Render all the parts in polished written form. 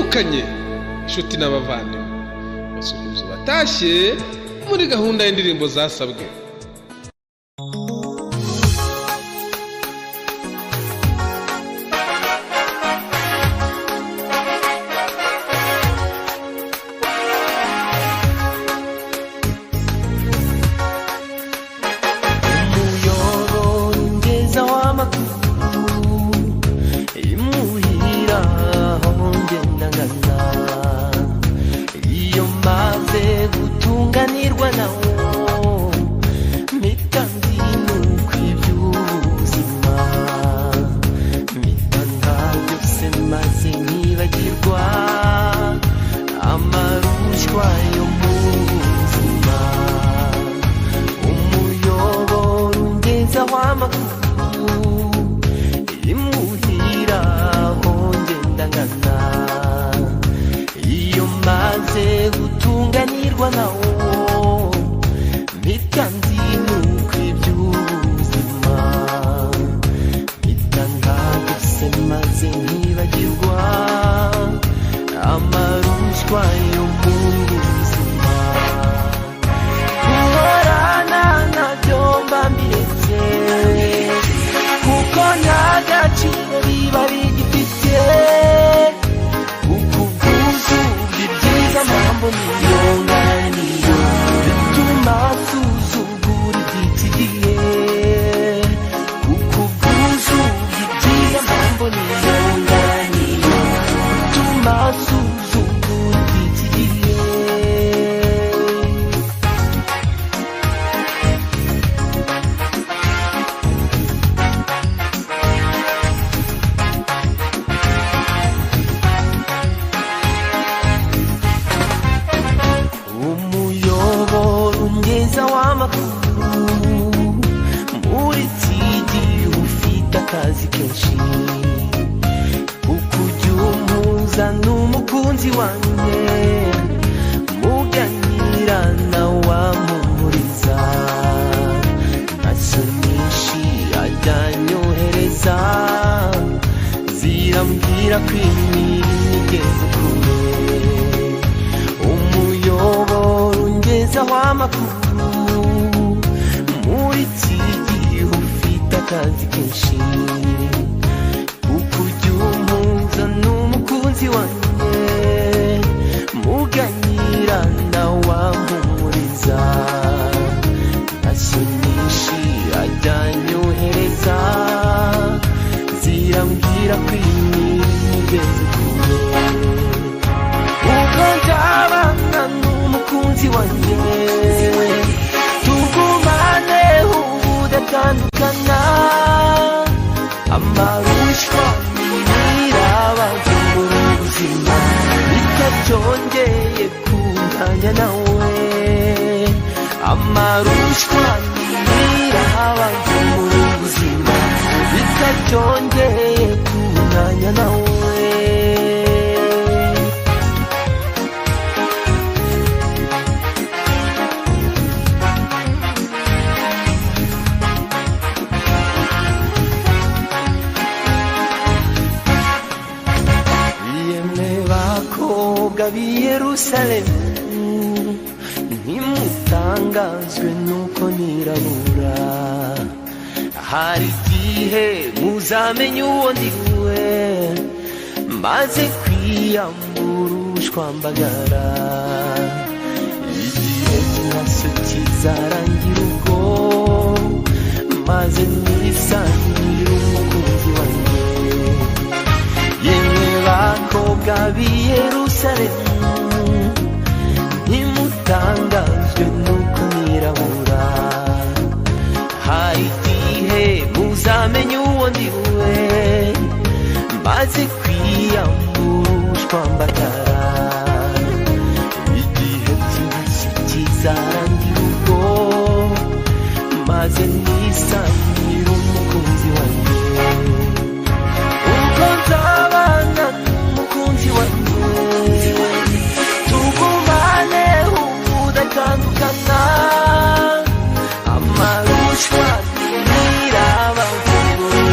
muramukanye inshuti n'abavandimwe basuhuza batashye muri gahunda y'indirimbo zasabwe.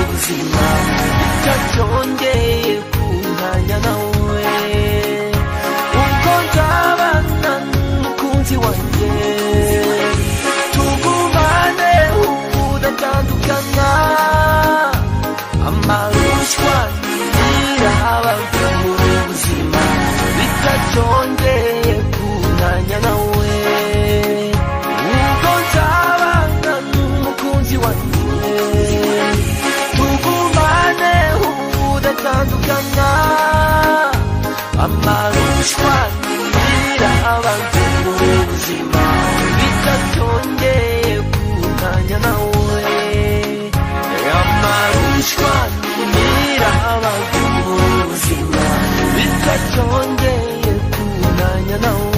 Ubuzima bitachongeye kuntanya nawe abantu mu buzima bitacyongeye kuntanya nawe amarushwa nimira abantu mu buzima bitacyongeye kuntanya nawe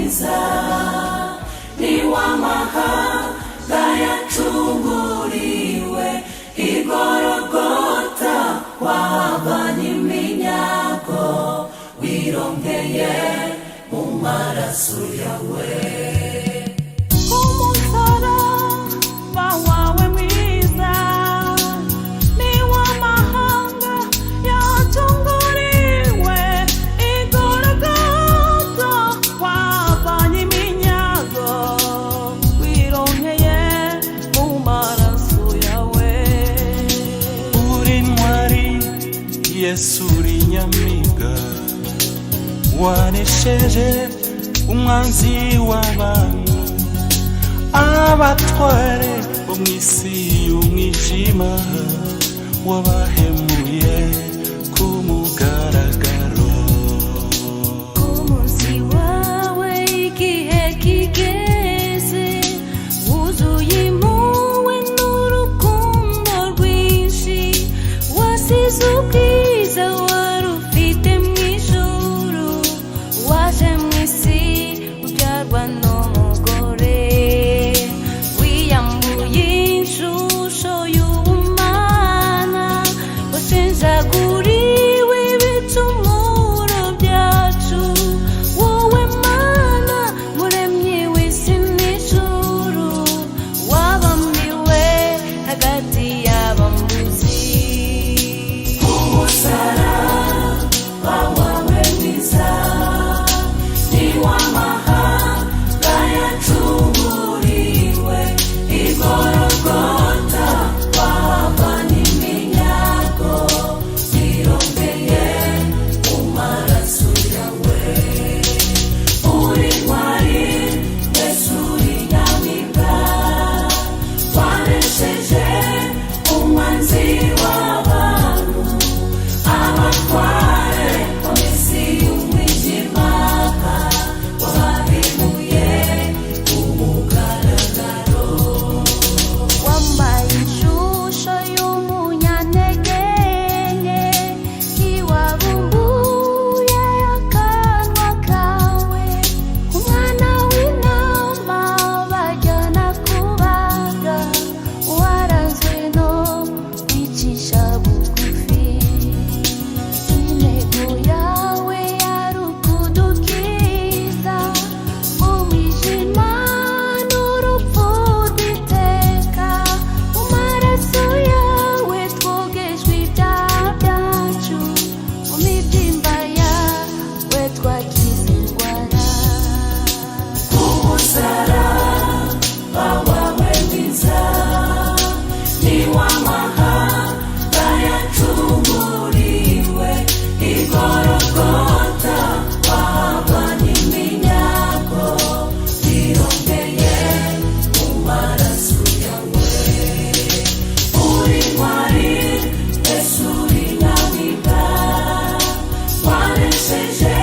mwiza ni w'amahanga yacunguriwe igorogota wavanye iminyago wirongeye mu maraso yawe umusaraba wawe mwiza ni w'amahanga yacunguriwe igorogota wavanye iminyago wirongeye mu maraso yawe uri ntwari Yesu uri nyamiga wanesheje umwanzi w'abantu abatware bo mw'isi y'umwijima wabahemuye ku mugaragaro ku munsi wawe igihe kigeze wuzuye impuhwe n'urukundo rwinshi wasize ubwiza wari ufite mw'ijuru waje mw'isi ubyarwa n'umugore wiyambuye ishusho y'ubumana washenjaguriwe ibicumuro byacu wowe Mana muremyi w'isi n'ijuru wabambiwe hagati y'abambuzi umusaraba wawe mwiza ni w'amahanga yacunguriwe igorogota wavanye iminyago wirongeye mu maraso yawe uri ntwari Yesu uri nyamibwa wanesheje umwanzi w'abantu abatware bo mw'isi y'umwijima wabahemuye ku mugaragaro wambaye ishusho y'umunyantege nke ntiwabumbuye akanwa kawe umwana w'intama bajyana kubaga waranzwe no kwicisha bugufi intego yawe yari ukudukiza umwijima n'urupfu rw'iteka mu maraso yawe twogejwe ibyaha byacu mu mibyimba yawe twakize indwara umusaraba wawe mwiza ni w'amahanga yacunguriwe igorogota wavanye iminyago wirongeye mu maraso yawe uri ntwari Yesu uri nyamibwa wanesheje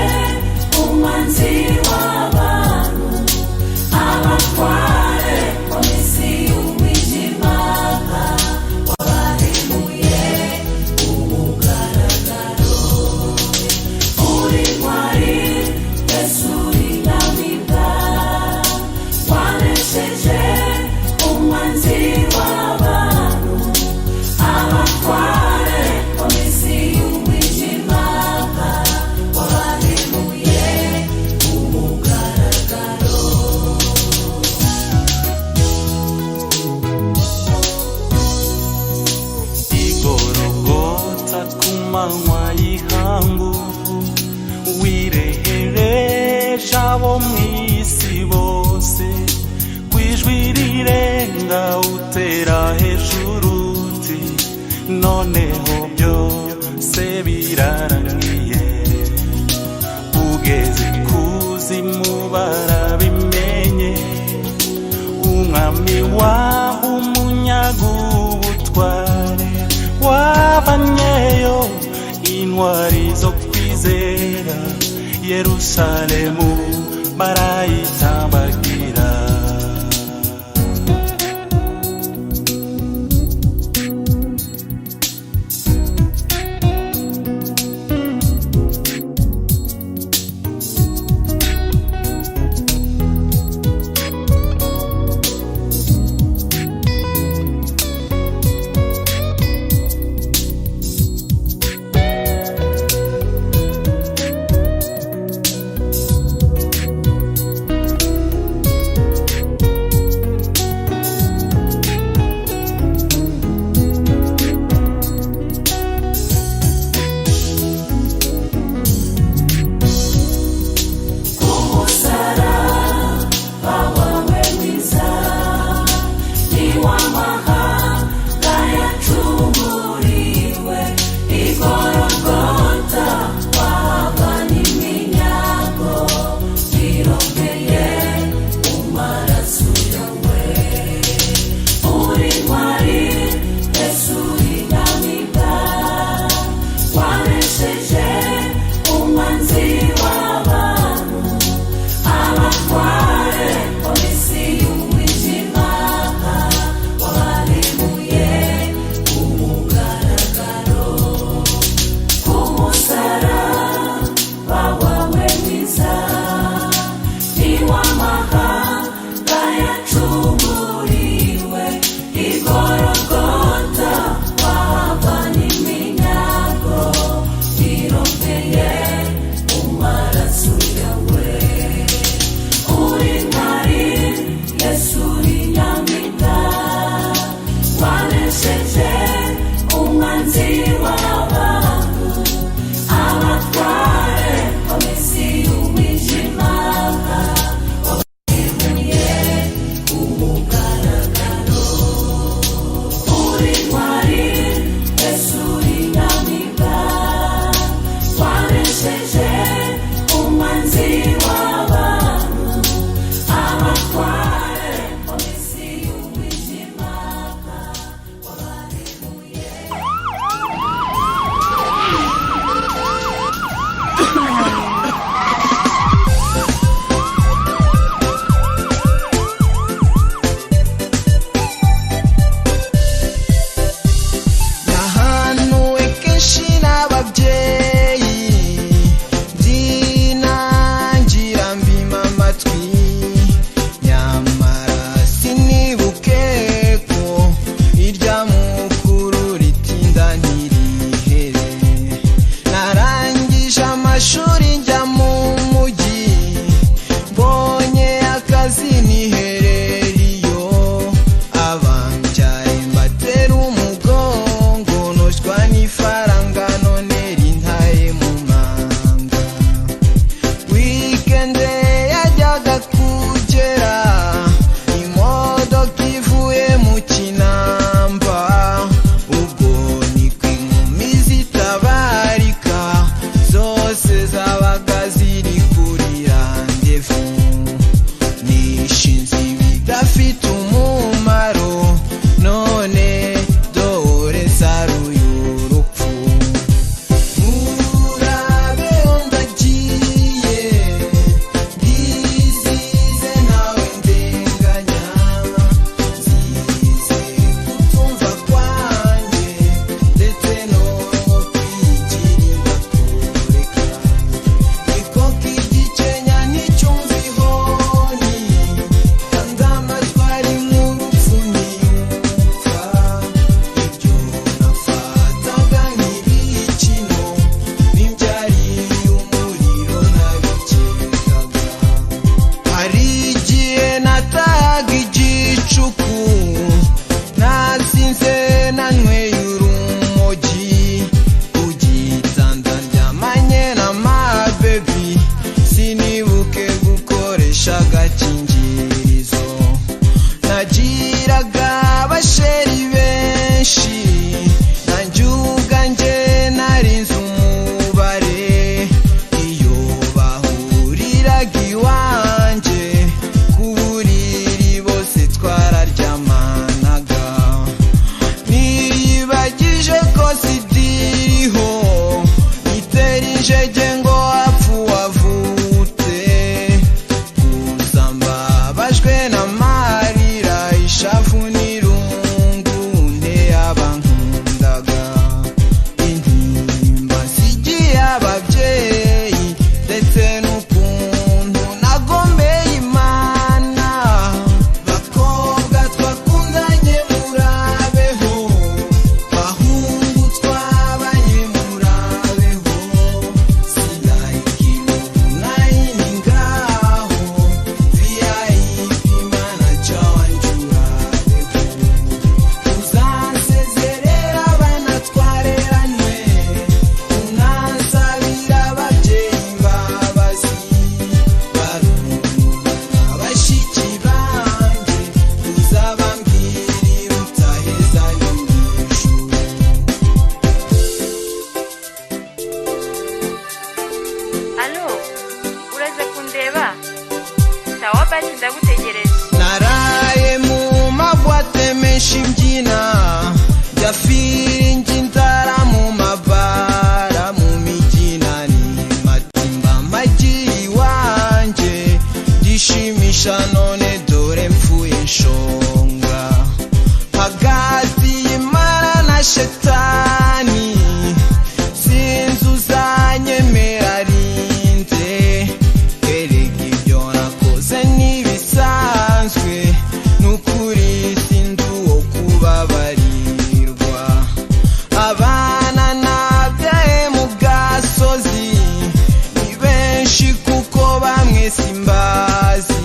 umwanzi w'abantu abatware bo mw'isi y'umwijima wabahemuye ku mugaragaro uri ntwari Yesu uri nyamibwa wanesheje umwanzi w'abantu abatware bo mw'isi y'umwijima wabahemuye ku mugaragaro igorogota ku manywa y'ihangu wirehereje abo mw'isi bose kw'ijwi rirenga utera hejuru uti noneho byose birarangiye ugeze kuzimu barabimenye umwami waho umunyago ubutware wavanyeyo intwari zo kwizera Yerusalemu barayitambagira sinibuke gukoresha agakingirizo nagiraga abasheri benshi nanjuga nje narinze umubare iyo bahuriraga iwanje ku buriri bose twararyamanaga niyibagije ko sidiriho itera injege ngo apfu wavutse gusa mbabajwe n'amarira ishavu n'irungu abankundaga intimba nsigiye ababyeyi ndetse n'ukuntu nagombeye Imana bakobwa twakundanye murabeho bahungu twabanye murabeho sinayikinu nayini ngaho VIP manager wanje urabeho uzansezerera abana twareranywe unansabira ababyeyi imbabazi barumuna bashiki banje uzabambwirira utaheza n'ijuru Alo, uraza kundeba? Sawa basi ndagutegereje. naraye mu mabwate menshi mbyina jyafiringi ndara mu mabara mu mijyinani matimba amagiri wanje ndishimisha none dore mpfuye nshonga hagati y'Imana na shetani sinzi uzanyemera rinde erega ibyo nakoze ntibisanzwe n'ukuri sindi uwo kubabarirwa abana nabyaye mu gasozi ni benshi kuko bamwe simbazi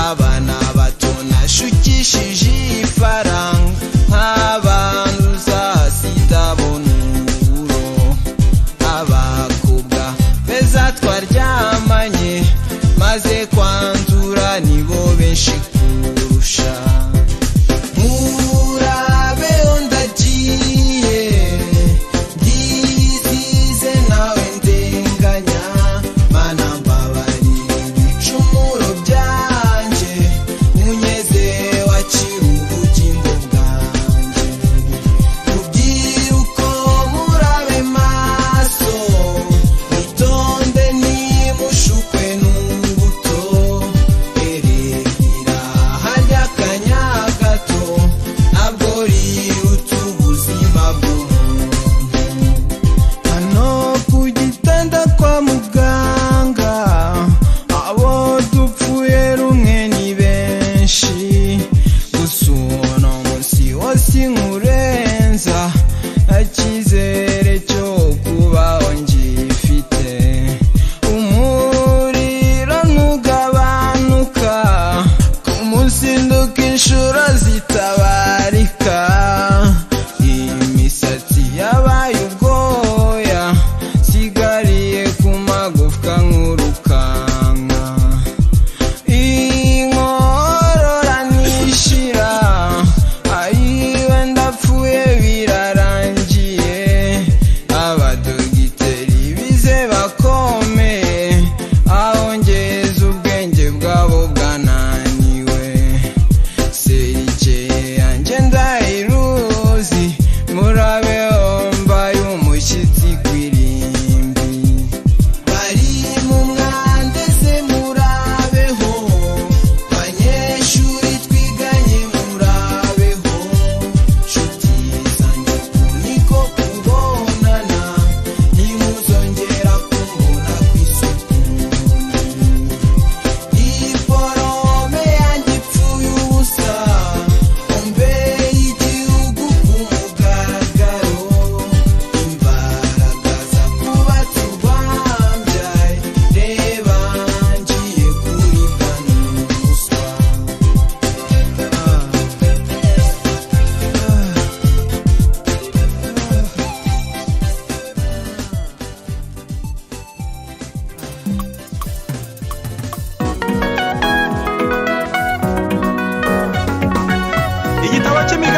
abana bato nashukishije ifaranga nk'abantu uzasize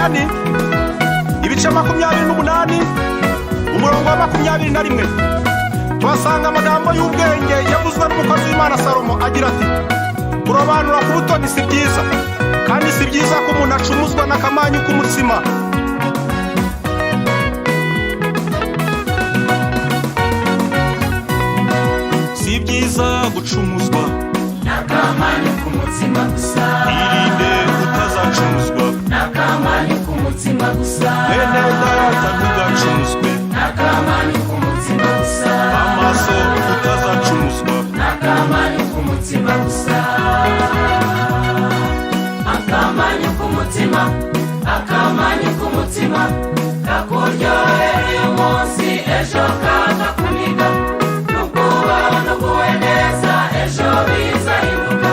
y'imigani ibice 28 umurongo wa 21 tuhasanga amagambo y'ubwenge yavuzwe n'umukozi w'Imana Salomo agira ati kurobanura ku butoni si byiza kandi si byiza ko umuntu acumuzwa n'akamanyu k'umutsima. si byiza gucumuzwa n'akamanyu k'umutsima gusa, irinde utazacumuzwa n'akamanyu k'umutsima gusa, bene data ntugacumuzwe n'akamanyu k'umutsima gusa, amaso utazacumuzwa n'akamanyu k'umutsima gusa, akamanyu k'umutima, akamanyu k'umutima kakuryohera uyu munsi ejo kakakuniga, nukubaho nuguwe neza ejo bizahinduka,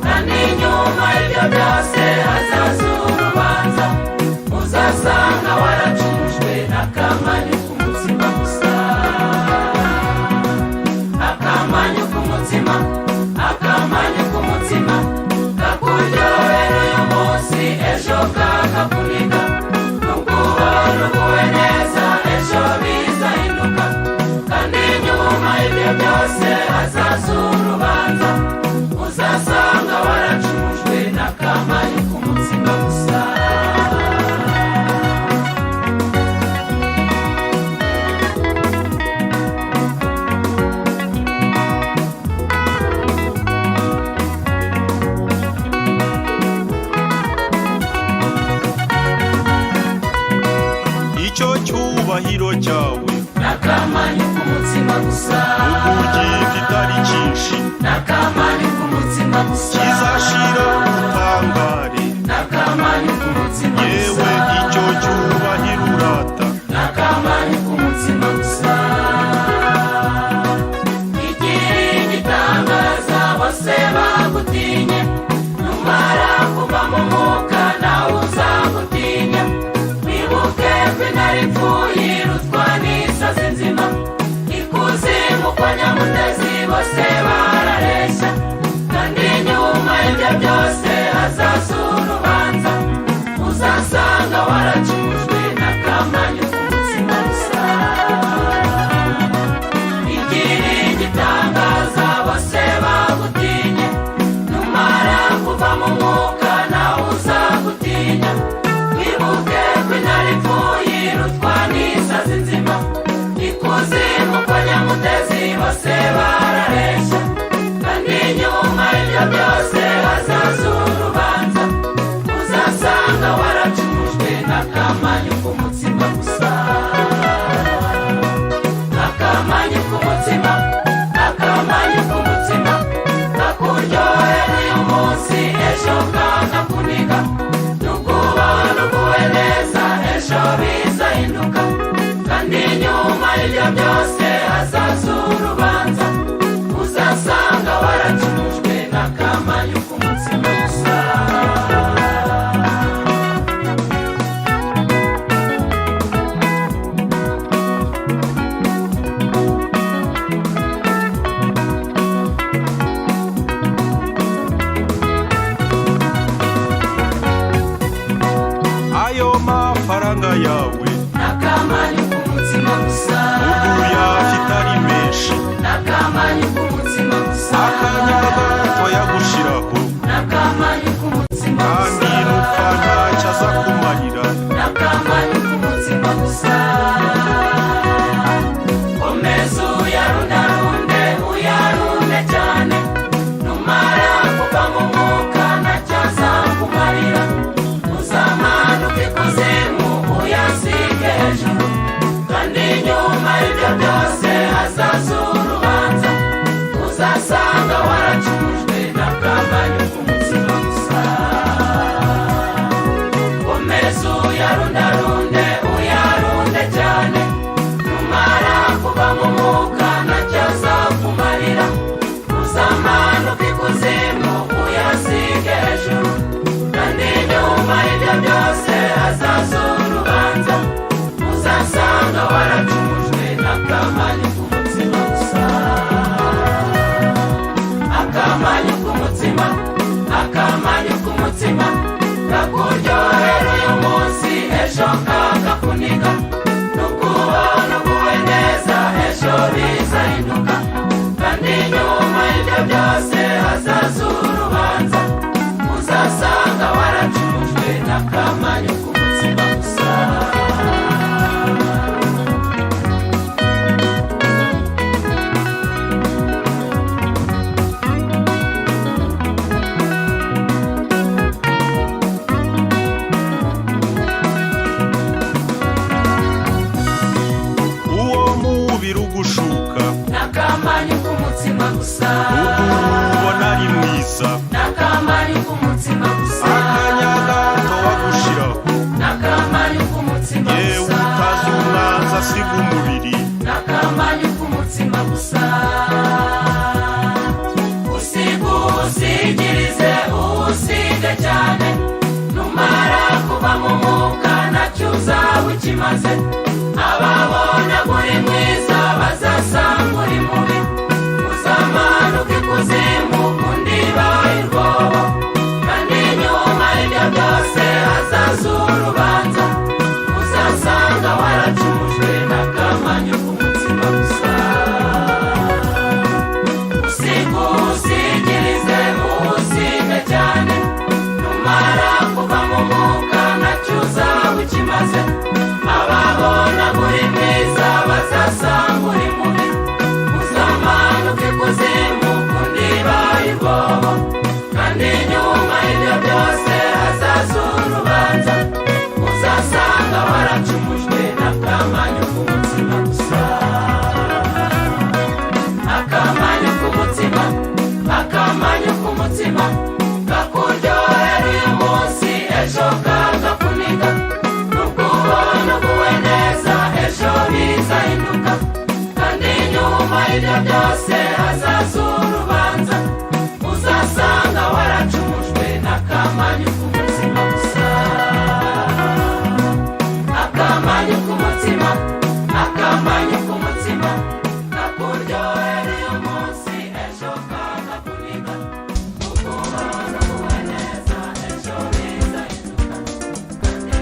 kandi nyuma y'ibyo byose hazaza urubanza, uzasanga waracumujwe n'akamanyu k'umutima gusa, akamanyu k'umutima, akamanyu k'umutima kakuryohera uyu munsi ejo kakakuniga, nukubaho nuguwe neza ejo bizahinduka, kandi nyuma y'ibyo byose hazaza urubanza, uzasanga waracumujwe n'akamanyu k'umutima gusa. icyo cyubahiro cyawe n'akamanyu k'umutima gusa, ubugi kitari cyinshi n'akamanyu k'umutima gusa, kizashira utangare n'akamanyu k'umutima yewe gusa, icyo cyubahiro urata n'akamanyu k'umutima gusa, igira igitangaza bose bagutinye, numara kuva mu mwuka nawe uzagutinya, wibuke ko intare ipfuye irutwa n'isazi nzima, ikuzimu kwa nyamutezi bose barareshya, kandi nyuma y'ibyo byose hazaza urubanza, uzasanga waracumujwe n'akamanyu k'umutima gusa, igira igitangaza bose bagutinye, numara kuva mu mwuka nawe uzagutinya, wibuke ko intare ipfuye irutwa n'isazi nzima, ikuzimu kwa nyamutezi bose barareshya, kandi nyuma y'ibyo byose hazaza urubanza, uzasanga waracumujwe n'akamanyu k'umutima gusa, akamanyu k'umutima, akamanyu k'umutima kakuryohera uyu munsi ejo kakakuniga, nukubaho nuguwe neza ejo bizahinduka, kandi nyuma y'ibyo byose hazaza urubanza, uzasanga waracumujwe n'akamanyu k'umutima gusa. ayo mafaranga yawe n'akamanyu k'umutima gusa, uguya kitari menshi n'akamanyu k'umutima gusa, akanya gato yagushiraho n'akamanyu k'umutima kandi gusa, nupfa ntacyo aza kumarira n'akamanyu k'umutima gusa, komeza uyarundarunde uyarunde cyane, numara kuva mu mwuka ntacyo azakumarira, uzamanuka ikuzimu uyasige hejuru, kandi nyuma y'ibyo byose hazaza urubanza, uzasanga waracumujwe n'akamanyu k'umutima gusa, komeza uyarundarunde uyarunde cyane, numara kuva mu mwuka ntacyo azakumarira, uzamanuka ikuzimu uyasige hejuru, kandi nyuma y'ibyo byose hazaza urubanza, uzasanga waracumujwe n'akamanyu k'umutima gusa, akamanyu k'umutima, akamanyu k'umutima kakuryohera uyu munsi ejo kakakuniga n'ukubona uguwe neza ejo bizahinduka kandi nyuma y'ibyo byose hazaza urubanza uzasanga waracumujwe n'akamanyu k'umutsima gusa. N'akamanyu k'umutsima gusa ubona ari mwiza n'akamanyu k'umutsima gusa akanya gato wagushiraho n'akamanyu k'umutsima yewe gusa utazi umwanzi asiga umubiri n'akamanyu k'umutsima gusa usigirize usige cyane numara kuva mu mwuka nacyo uzaba ukimaze ababona uri mwiza bazasanga uri mubi uzamanuka ikuzimu undi bayirwobo kandi nyuma y'ibyo byose hazaza urubanza uzasanga waracumujwe n'akamanyu k'umutsima gusa. usigirize usige cyane numara kuva mu mwuka nacyo uzaba ukimaze ababona uri mwiza bazasanga uri mubi uzamanuka ikuzimu undi bayirwobo kandi nyuma y'ibyo byose hazaza urubanza uzasanga waracumujwe n'akamanyu k'umutsima gusa. Akamanyu k'umutsima akamanyu k'umutsima kakuryohera uyu munsi ejo kakakuniga n'ukubona uguwe neza ejo bizahinduka kandi nyuma y'ibyo byose hazaza urubanza uzasanga waracumujwe n'akamanyu k'umutsima gusa. Akamanyu k'umutsima akamanyu k'umutsima kakuryohera uyu munsi ejo kakakuniga n'ukubona uguwe neza ejo bizahinduka kandi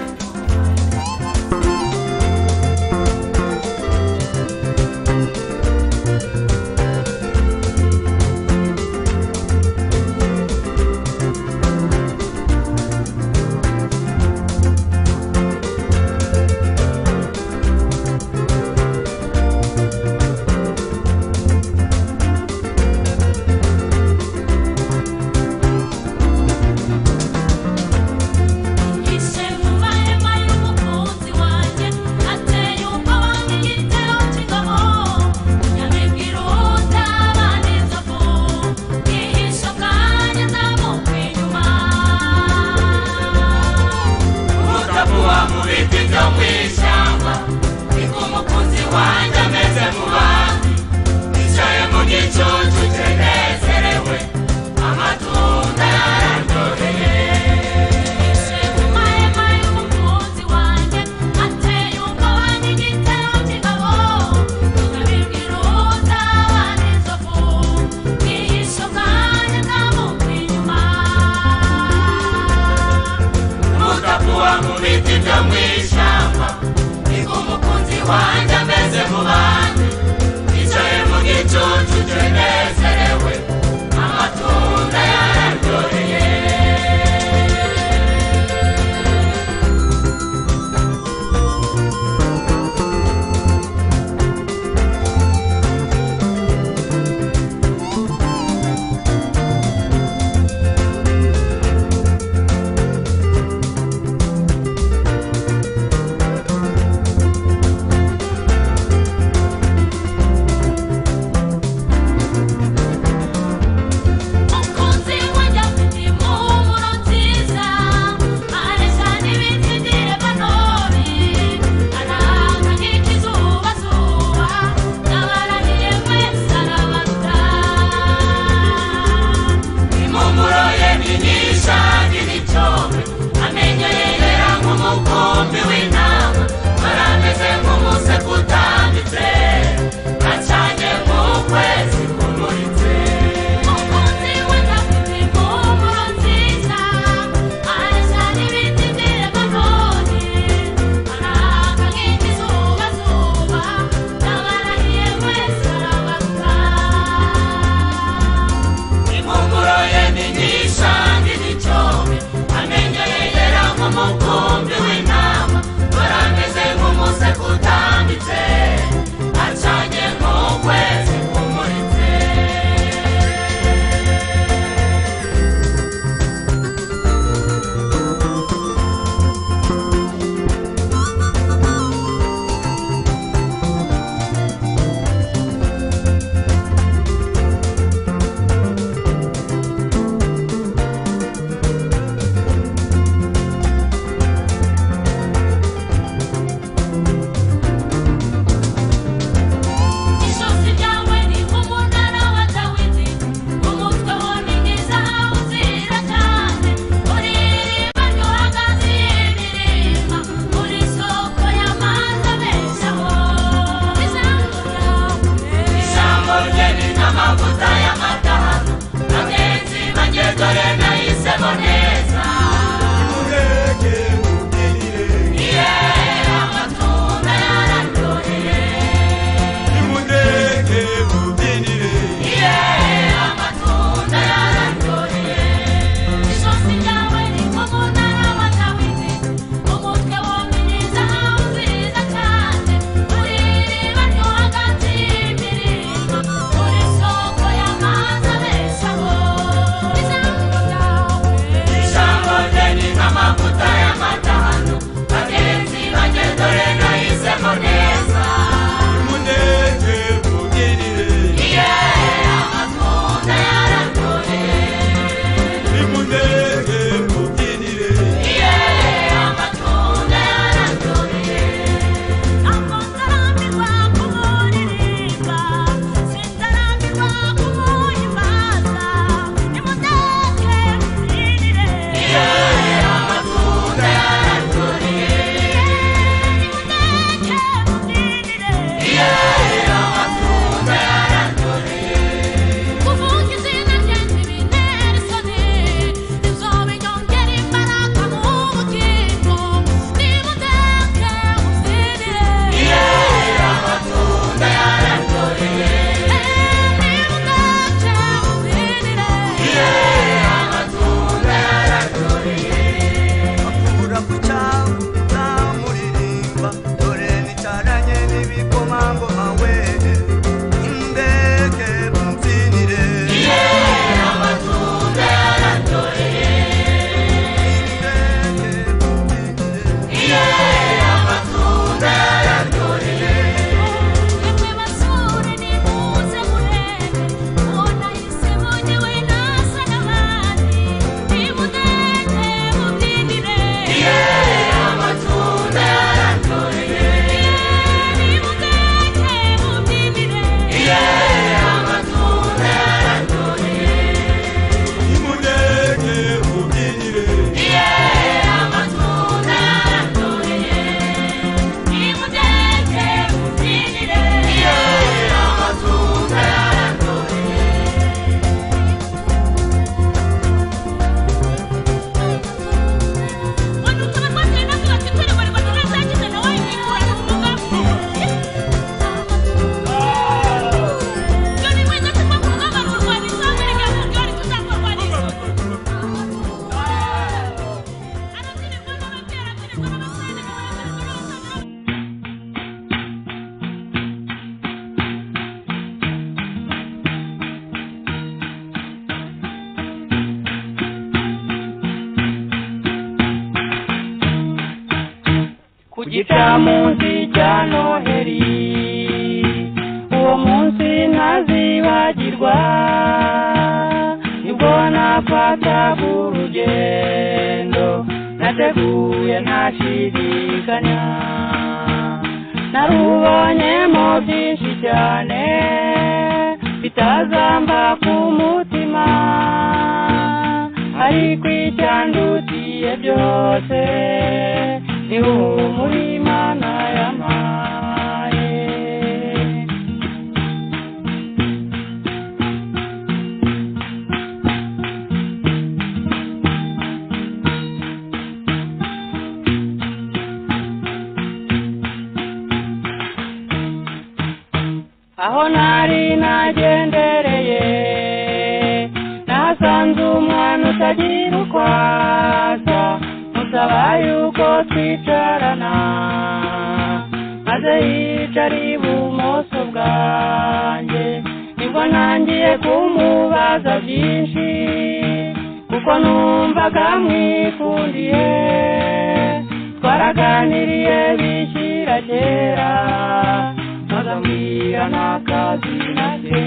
gicamunsi cya noheri uwo munsi ntazibagirwa nibwo nafataga urugendo nateguye ntashidikanya narubonyemo byinshi cyane bitazamba ku mutima ariko icyandutiye byose ni umurima yampaye aho nari nagendereye nasanze umwana utagira uko asa musaba yuko twicarana maze yicara ibumoso bwanjye nibwo ntangiye kumubaza byinshi kuko numvaga mwikundiye twaraganiriye bishyira kera mazambira n'akazi nake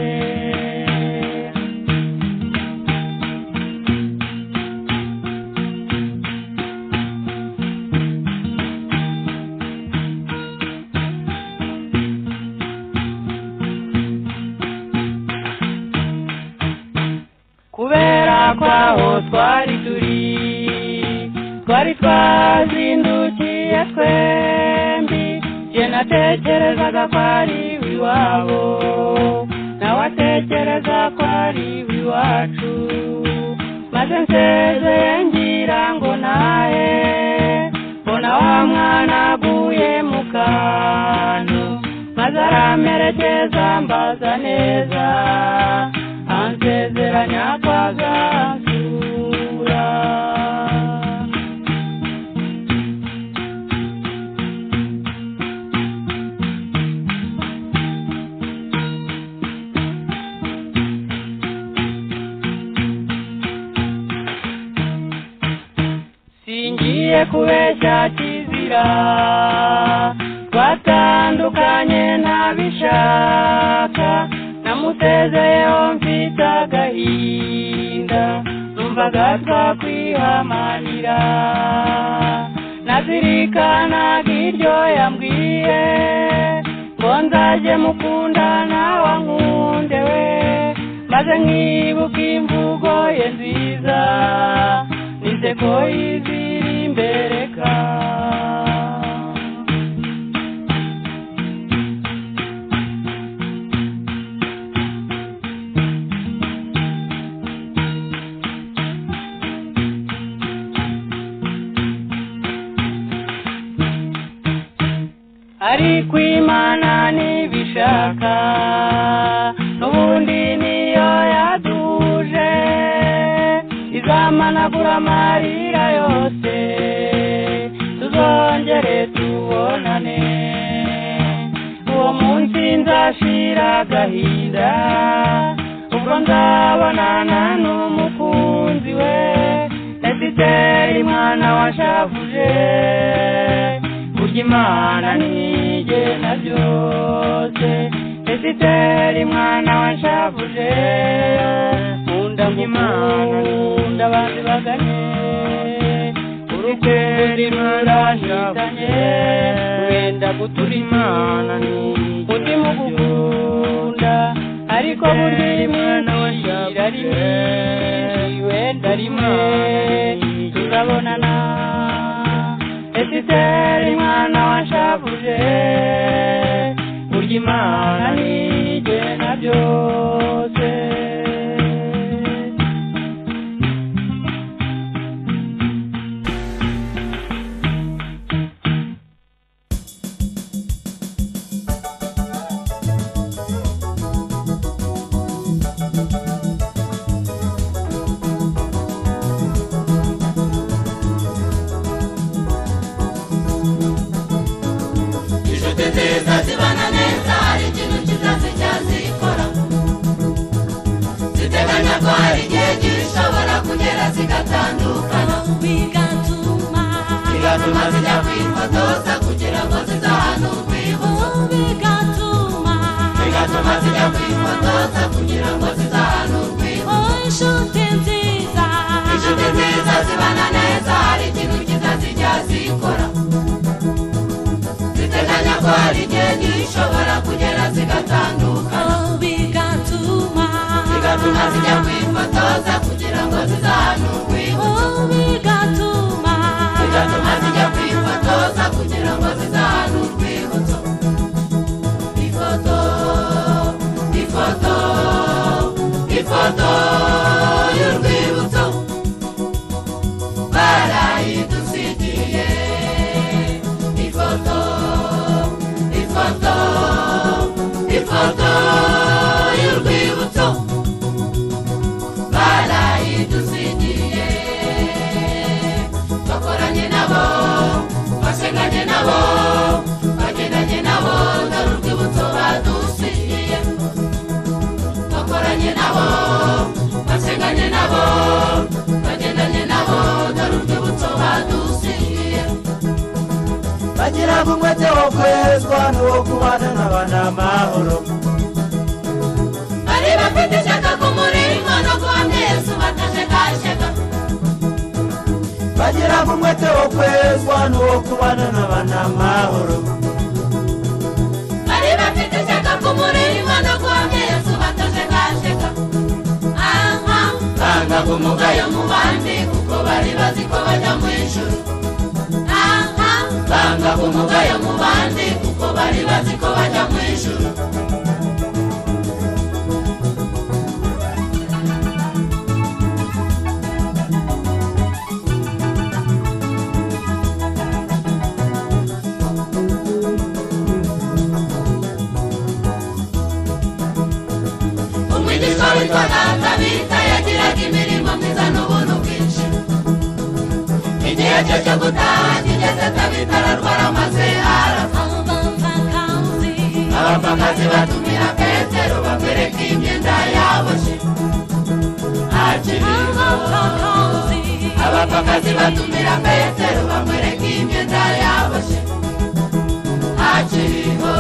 kubera kwaho twari twazindukiye twembi je natekerezaga ko ari iwabo nawe atekereza ko ari iwacu maze nsezeye ngira ngo nahe mbona wa mwana aguye mu kantu maze aramerekeza mbaza neza ansezeranya ko azansura singiye kubeshya kizira twatandukanye ntabishaka namutezeyeho mfite agahinda numvaga twakwihamanira nazirikanaga iryo yambwiye ngo nzajye mukundana wankunde we maze nkibuka imvugo ye nziza niseko izira imbereka ariko Imana nibishaka n'ubundi niyo yaduje izamanagura amarira yose tuzongere tubonane uwo munsi nzashira agahinda ubwo nzabonana n'umukunzi we Esiteri mwana washavuje Imana nigena byose Esiteri mwana washavuje Nkunda Imana nkunda abandi bagane Urukundo rurashitanye wenda gutura Imana umutima ugukunda ariko burya Imana washavuje wenda rimwe tuzabonana Esiteri mwana washavuje burya Imana nigena byose neza zibana neza hari ikintu kizazi cyazikora ziteganya ko hari igihe gishobora kugera zigatandukana bigatuma zijya kwifotoza kugira bigatuma zijya kwifotoza kugira ngo zizahanurwe inshuti nziza zibana neza hari ikintu cyiza zijya zikora ziteganya ko hari igihe gishobora kugera zigatandukana bigatuma zijya kwifotoza kugira ngo zizahanurwe bigatuma zijya kwifotoza kugira ngo zizahanurwe ifoto y'urwibutso barayidusigiye ifoto y'urwibutso barayidusigiye twakoranye nabo twasenganye nabo twagendanye nabo dore urwibutso badusigiye twakoranye nabo twasenganye nabo twagendanye nabo dore urwibutso badusigiye bagira umwete wo kwezwa n'uwo kubana n'abana amahoro bari bafite ishyaka ku murimo no guhamya Yesu batajegajega bagira umwete wo kwezwa n'uwo kubana n'abana amahoro bari bafite ishyaka ku murimo no guhamya Yesu batajegajega banga kumugayo mu bandi kuko bari bazi ko bajya mu ijuru banga kumugayo mu bandi kuko bari bazi ko bajya mu ijuru umwigisha witwaga Tabita yagiraga imirimo myiza n'ubuntu bwinshi igihe cye cyo gutaha kigeze Tabita ararwara maze arapfa abapfakazi batumira Petero bamwereka imyenda yaboshye akiriho abapfakazi batumira Petero bamwereka imyenda yaboshye akiriho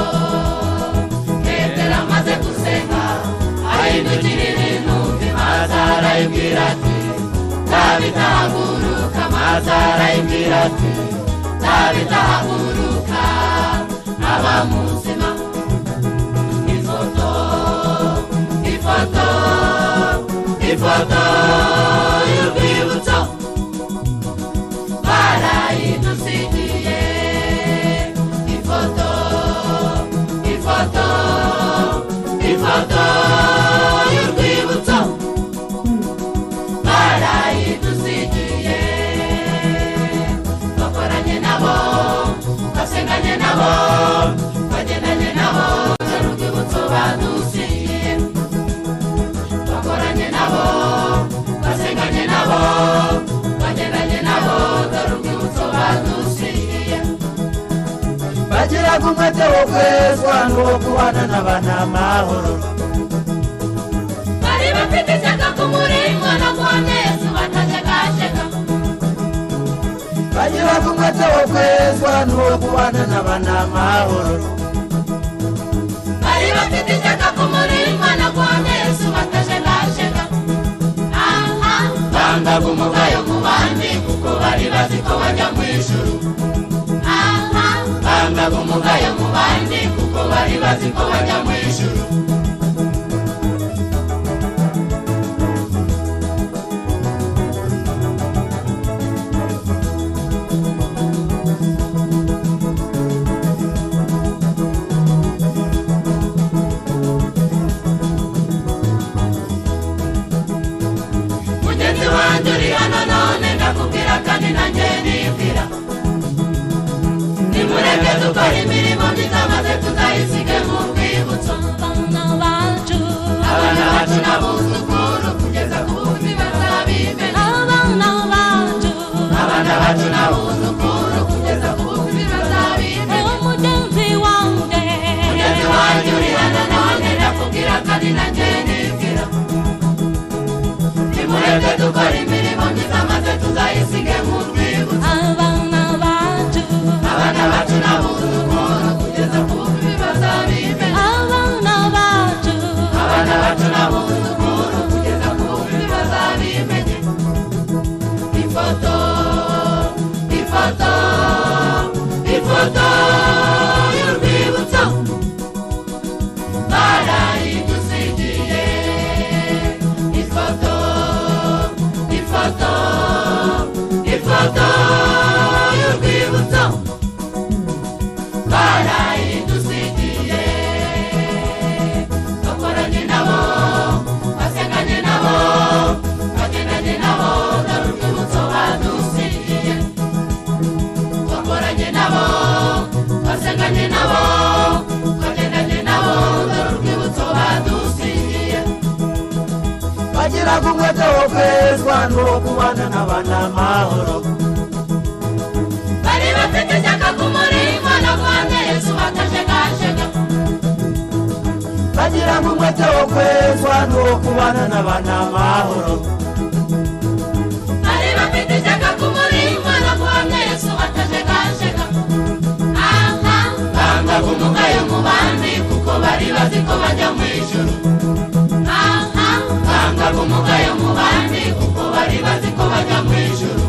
Petero amaze gusenga ahindukira ibintu maze arayibwira ati Tabita haguruka maze arayibwira ati Tabita haguruka aba muzima ifoto y'urwibutso barayidusigiye ifoto y'urwibutso barayidusigiye twakoranye nabo twasenganye nabo twagendanye nabo dore urwibutso badusigiye twakoranye nabo twasenganye nabo twagendanye nabo dore urwibutso badusigiye bagira umwete wo kwezwa n'uwo kubana n'abana amahoro bari bafite ishyaka ku murimo no guhamya Yesu batajegajega bagira umwete wo kwezwa n'uwo kubana n'abana amahoro bari bafite ishyaka ku murimo no guhamya Yesu batajegajega banga kumugayo mu bandi kuko bari bazi ko bajya mu ijuru banga kumugayo mu bandi kuko bari bazi ko bajya mu ijuru mugenzi wanjye uri hano none ndakubwira kandi nanjye nibwira nimureke dukora imirimo myiza maze tuzayisige mu rwibutso abana bacu n'abuzukuru kugeza ku buvi bazabimenya abana bacu n'abuzukuru kugeza ku buvi bazabimenya mugenzi wanjye uri hano none ndakubwira kandi nanjye nibwira nimureke dukora imirimo myiza maze tuzayisige mu rwibutso abana bacu n'abuzukuru kugeza ku buvi bazabimenya ifoto y'urwibutso barayidusigiye. Ifoto y'urwibutso barayidusigiye. Twakoranye nabo, twasenganye nabo, twagendanye nabo, dore urwibutso badusigiye. Twakoranye nabo, twasenganye nabo, twagendanye nabo, dore urwibutso badusigiye. bagiraga umwete wo kwezwa n'uwo kubana n'abana amahoro. Bari bafite ishyaka ku murimo no guhamya Yesu batajegajega. bagiraga umwete wo kwezwa n'uwo kubana n'abana amahoro. Bari bafite ishyaka ku murimo no guhamya Yesu batajegajega. Aha, bangaga umugayo mu bandi kuko bari bazi ko bajya mu ijuru. Aha, bangaga umugayo mu bandi kuko bari bazi ko bajya mu ijuru.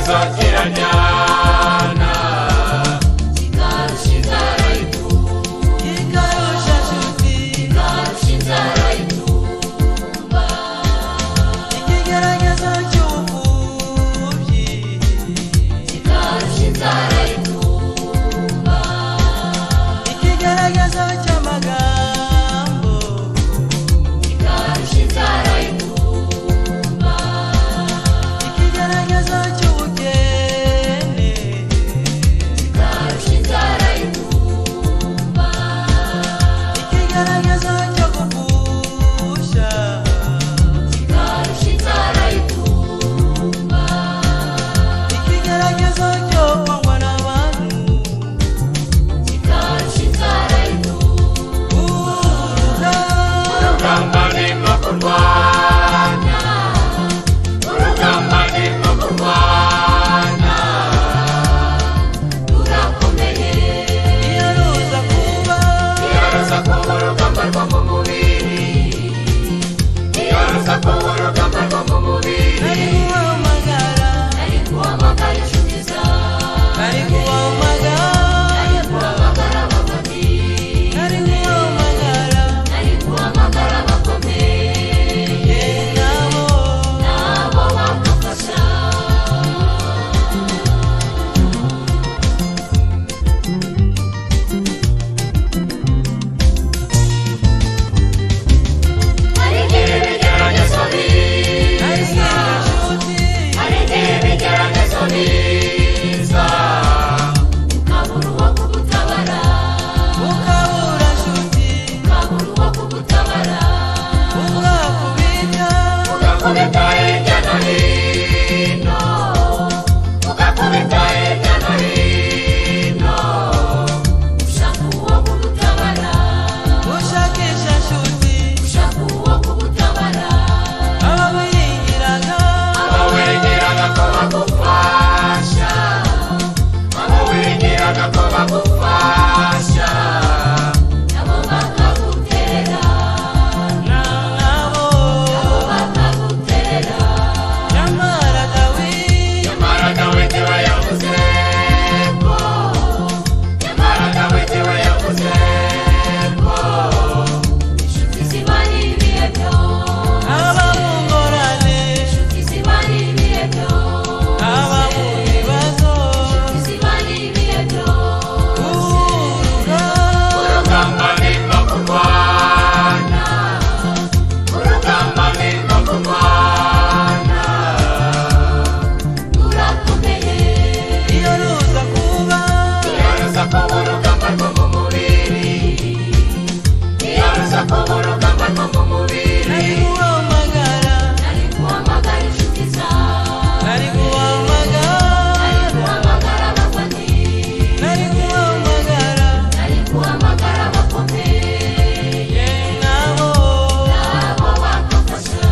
ikigeragezo kirajyana kikarusha inzara itumba kikarusha nshuti kikarusha inzara itumba ikigeragezo cy'ubupfubyi kikarusha inzara itumba ikigeragezo cy'amagambo kikarusha inzara itumba ikigeragezo cy'ubukene kikarusha inzara itumba ikigeragezo cyo gupfusha kikarusha inzara itumba ikigeragezo cyo kwangwa n'abantu kikarusha inzara itumba urugamba nimo kurwana urugamba nimo kurwana rurakomeye iyo ruza kuba urugamba rwo mu mubiri iyo ruza kuba urugamba rwo mu mubiri ari guhamagara inshuti zawe ari guhamagara abagome ari guhamagara abakomeye nabo bakafasha hari igihe ibigeragezo biza hari igihe ibigeragezo biza ukabura uwo kugutabara ukabura nshuti ukabura uwo kugutabara ugakubita hirya no hino ugakubita hirya no hino ushaka uwo kugutabara ushakisha nshuti ushaka uwo kugutabara abawigiraga ko bagufasha abawigiraga ko bagufasha nabo bakagutera nabo bakagutera nyamara Dawidi we yavuze ko nyamara Dawidi we yavuze ko inshuti zibana ibihe byose aba mu ngorane inshuti zibana ibihe byose aba mu bibazo inshuti zibana ibihe byose urugamba nimo kurwana urugamba nimo kurwana rurakomeye iyo ruza kuba urugamba rwo mu mubiri iyo ruza kuba urugamba rwo mu mubiri ari guhamagara inshuti zawe ari guhamagara abafani ari guhamagara abakomeye nabo bakafasha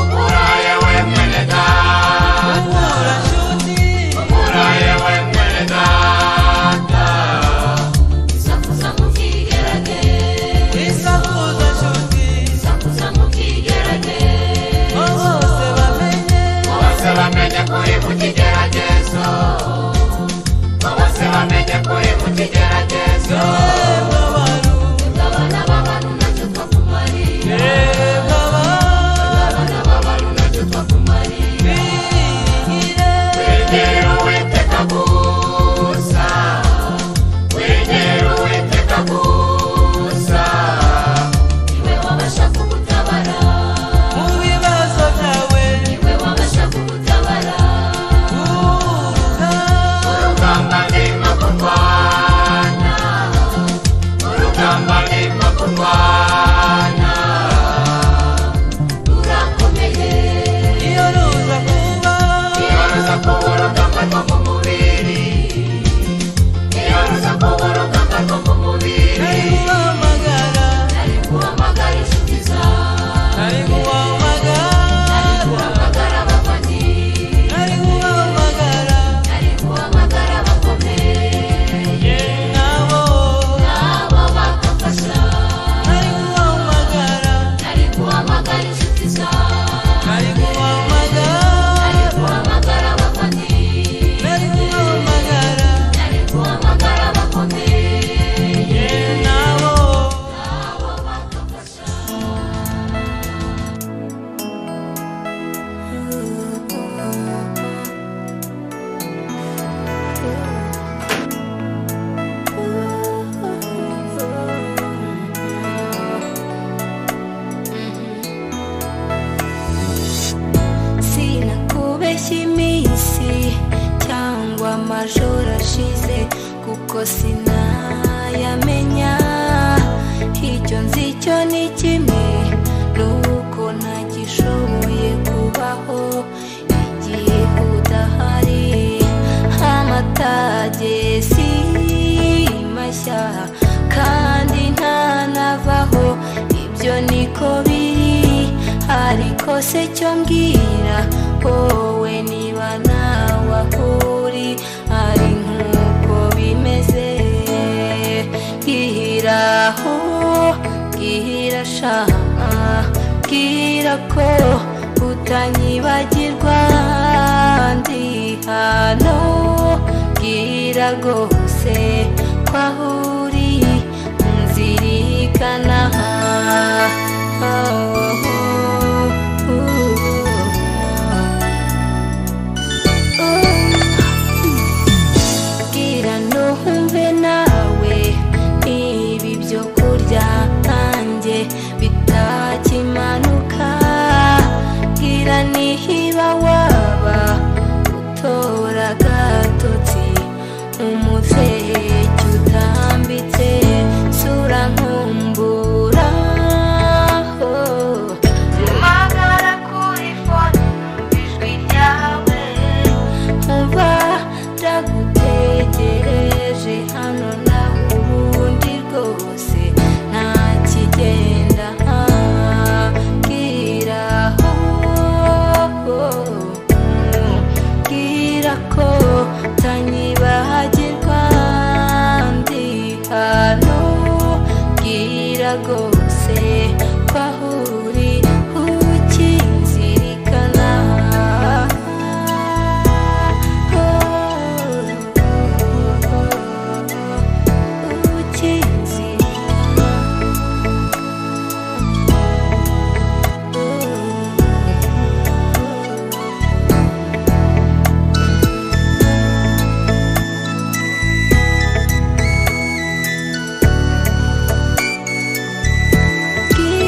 umuraye we mwene data umuraye we mwene data isakuza mu kigerageza isakuza nshuti isakuza mu kigerageza bose bamenye kuri mu kigeragezo bose bamenye kuri mu kigeragezo abana b'abantu ntacyo twakumarira abana b'abantu ntacyo twakumarira wegera uwiteka gusa wegera uwiteka gusa niwe wabasha kugutabara mu bibazo byawe niwe wabasha kugutabara urugamba nimo kurwana urugamba nimo kurwana rurakomeye iyo ruza kuba urugamba rwo mu mubiri iyo ruza kuba urugamba rwo mu mubiri ari guhamagara inshuti zawe ari guhamagara abafani ari guhamagara abakomeye nabo sinayamenya. Icyo nzi cyo ni kimwe, nuko ntagishoboye kubaho igihe udahari. Amatage si mashya kandi ntanavaho, ibyo niko biri. Ariko se cyo mbwira wowe, niba nawe aho uri ari nkuko bimeze, bwiraho bwira sha, bwira ko utanyibagirwa ndi hano, bwira rwose ko aho uri nzirikana. Bwira ntumve nawe niba ibyo kurya nanjye bitakimanuka. Bwira niba waba utora agatotsi, umuzeki utambitse sura nkumbura. Magara kuri fone ijwi ryawe, umva ndagutegereje hano naho ubundi rwose ntakigenda. Bwira ko utanyibagirwa ndi hano, bwira rwose ko aho uri ukinzirikana. Bwira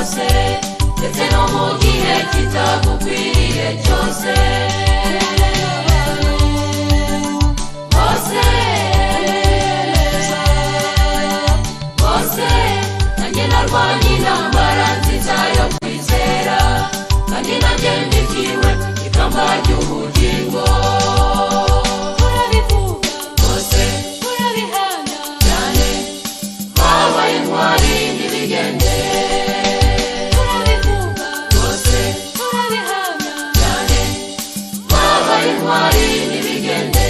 cyose ndetse no mu gihe kitagukwiriye cyose bose bose nanjye narwanye intambara nziza yo kwizera kandi nanjye mbikiwe ikamba ry'ubugingo turabivuga bose turabihana cyane babaye intwari n'ibigende turabivuga bose turabihana cyane babaye intwari n'ibigende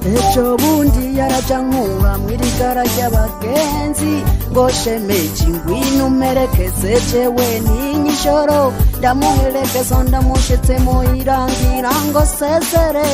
ejo bundi yarajankura mwirigara ry'abagenzi ngo shemeji ngwino umerekeze jewe n'inyijoro ndamuherekeza ndamushitsemo irangira ngo sezere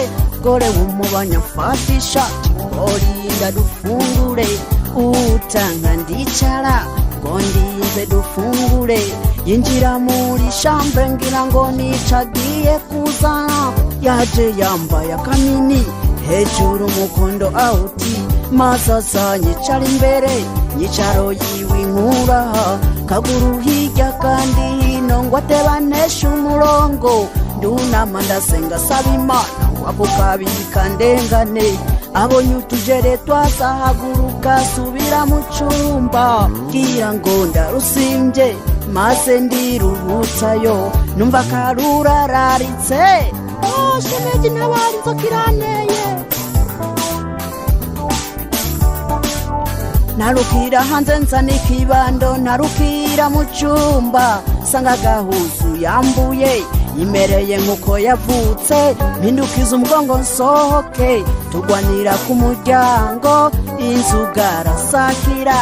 gore w'umubanya mfata ishati ngorinda dufungure utanga ndicara ngo ndize dufungure yinjira muri chambre ngira ngo nicagiye kuzana yaje yambaye akamini hejuru mukondo auti masasa nyicara imbere nyicaro yiwe inkuraha kaguru hirya kandi hino ngo atebaneshe umurongo ndunama ndasenga saba Imana ako kabika ndengane abonye utujere twazahaguruka subira mu cumba bwira ngo ndarusimbye maze ndiruhutsayo numva karura raritse shemeji ntabari inzoka iraneye narukira hanze nzana ikibando narukira mu cumba sanga gahuzu yambuye imereye nkuko yavutse mpindukiza umugongo nsohoke tugwanira ku muryango inzuga arasakira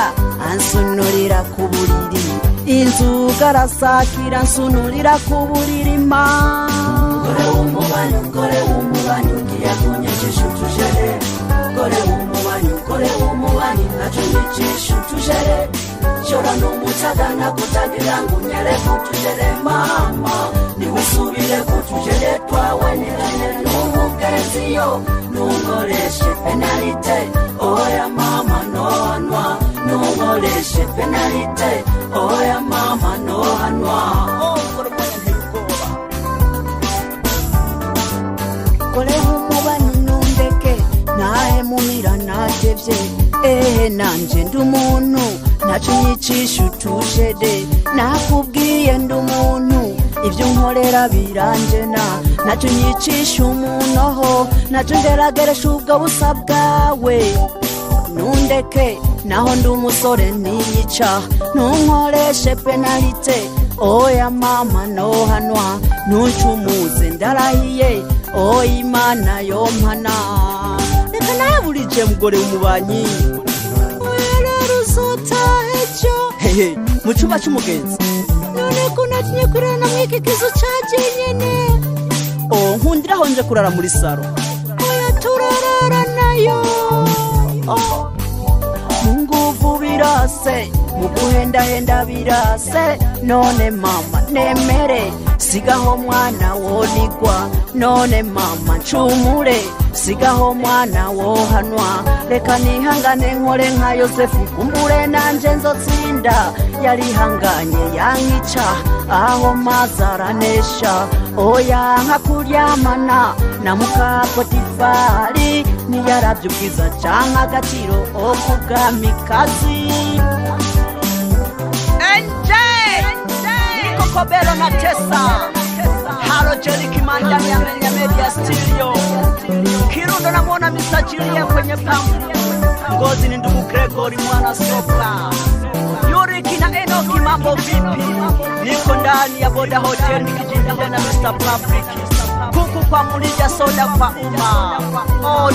ansunurira ku buriri inzuga arasakira ansunurira ku buriri ma gore w'umubanyi ugiye kunyicisha utujere gore w'umubanyi naco nyicisha utujere shora n'umutaga nakutagira ngo unyere kutujere mama niwisubire kutujere twawe nirane n'umugenziyo nungoreshe penalite oya mama nohanwa nungoreshe penalite oya mama nohanwa kore umubanyi nundeke nahe mumira natevye nanje ndi umuntu naco nyicisha utujere nakubwiye ndi umuntu ibyo nkorera biranjena naco nyicisha umunoho naco nderageresha ubwo busa bwawe nundeke naho ndi umusore ntiyica ntunkoreshe penalite oya mama nohanwa ntuncumuze ndarahiye oya imana yompana reka nawe burije mugore w'umubanyi hehe mu cyumba cy'umugenzi none ko natinye kurana mwiki kizu caje nyene nkundira aho nje kurara muri saro oya turarara nayo munguvu birase muguhendahenda birase none mama nemere sigaho mwana wonigwa none mama ncumure sigaho mwana wohanwa reka nihangane nkore nka Yosefu kumbure nanje nzotsinda yarihanganye yankica aho mazaranesha oya nka kuryamana na muka Potifari niyaravye ubwiza canka agaciro okubwamikazi Kobelo na Tessa Halo Jerry Kimanda ya Media Studio Kirundo na Mona misajiria kwenye pampu Ngozi ni ndugu Gregory mwana soka Yuriki na Enoki mambo vipi Niko ndani ya Boda Hotel nikijindile na Mr. Public Kuku kwa mulija soda kwa uma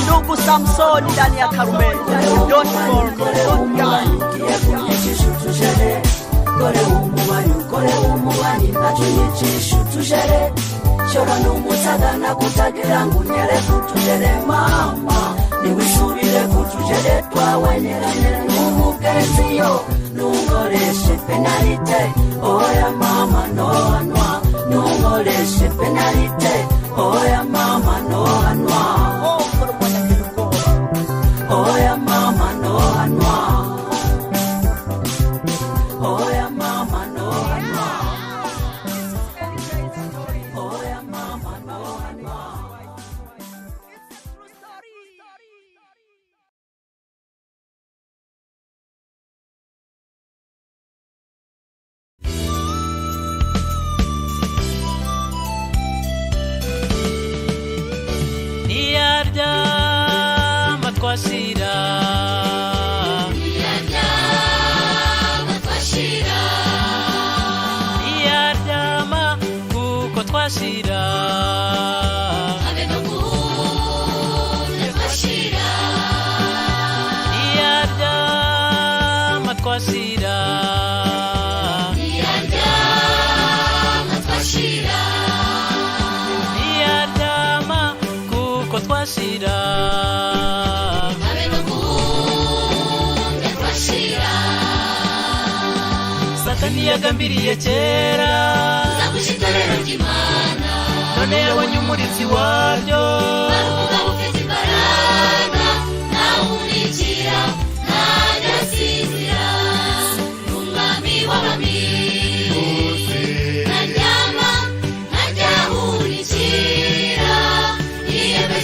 ndugu Samsoni ndani ya Karume Don't fall Gore umubanyi nacho nyicisha utujere shora n'umutaga nakutagira ngo unyere kutujere mama niwisubire kutujere twawe nirane n'umugenziyo nungoreshe penalite oya mama nohanwa nungoreshe penalite oya mama nohanwa oya mama nohanwa oya mama nohanwa oya mama nohanwa Niyaryama twashira Niyaryama kuko twashira Abe no kuhumya twashira Niyaryama twashira Niyaryama twashira Niyaryama kuko twashira Abe no kuhumya twashira Satani yagambiriye kera Zakushitorero ry'Imana None yabonye umuritsi waryo Baruvuga bufite imbaraga Ntawunikira Ntajasinzira Umwami w'abami Ntaryama Ntajahunikira Yiyemeza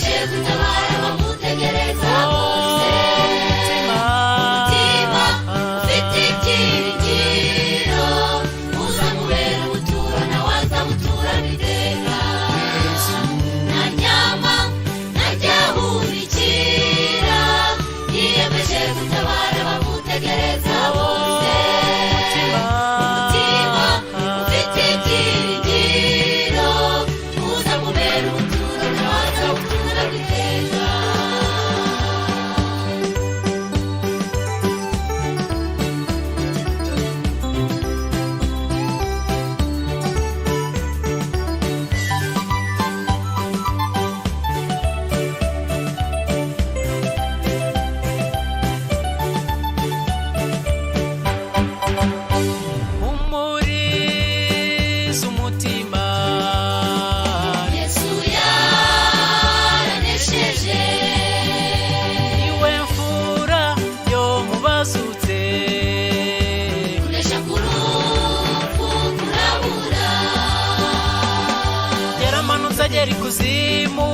kuzimu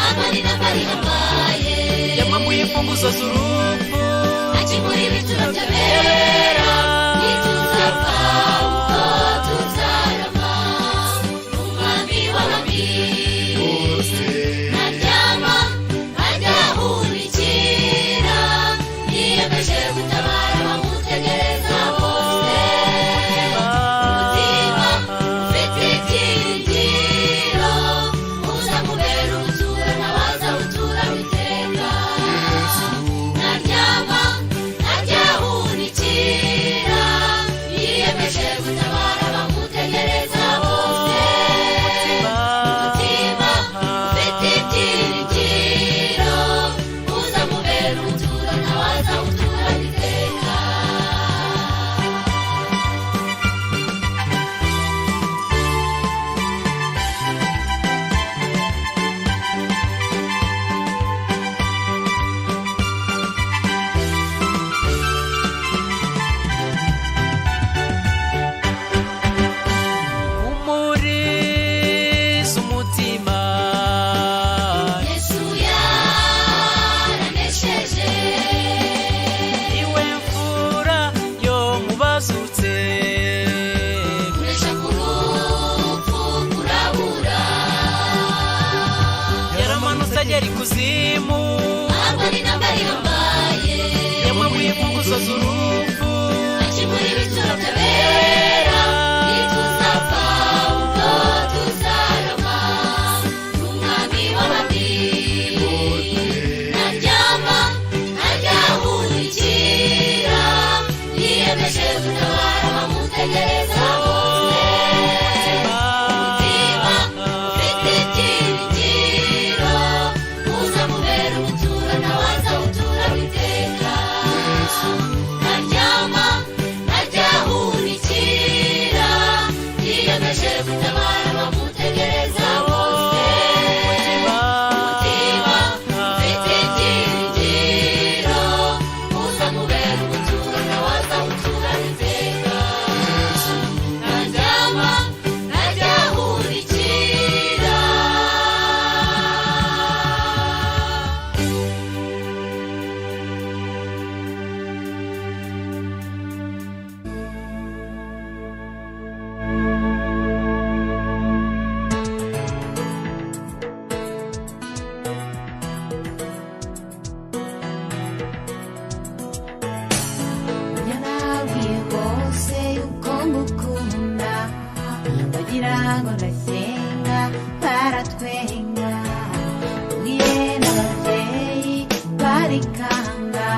amani nambari hambaye yamwambuye imfunguzo z'urupfu akimura ibituro by'abera nituzapfa uko tuzarama umwami w'abami naryama nkajyahunikira niyemeje gutabara abamutegereza bose umutima ufite ibyiringiro uzamubera ubuturo n'abazawutura witeka naryama nkajyahunikira niyemeje gutabara abamutegereza bose umutima ufite ibyiringiro uzamubera ubuturo n'abazawutura witeka umuriza umutima Yesu yaranesheje iwe mfura yo mubazutse kuresha kurupfu kurabura yaramanutse agera ikuzimu amani nambari hambaye yamwambuye imfunguzo z'urupfu akimura ibituro by'abera nituzapfa ubwo tuzarama umwami w'abami naryama nkajyahunikira niyemeje gutabara abamutegereza bose umutima ufite ibyiringiro uzamubera ubuturo n'abazawutura witeka naryama nkajyahunikira niyemeje gutabara abamutegereza bose umutima ufite ibyiringiro uzamubera ubuturo n'abazawutura witeka naryama nkajyahunikira yarabwiye bose yuko ngukunda bagira ngo ndasenga baratwenga ubwiye n'ababyeyi barikanga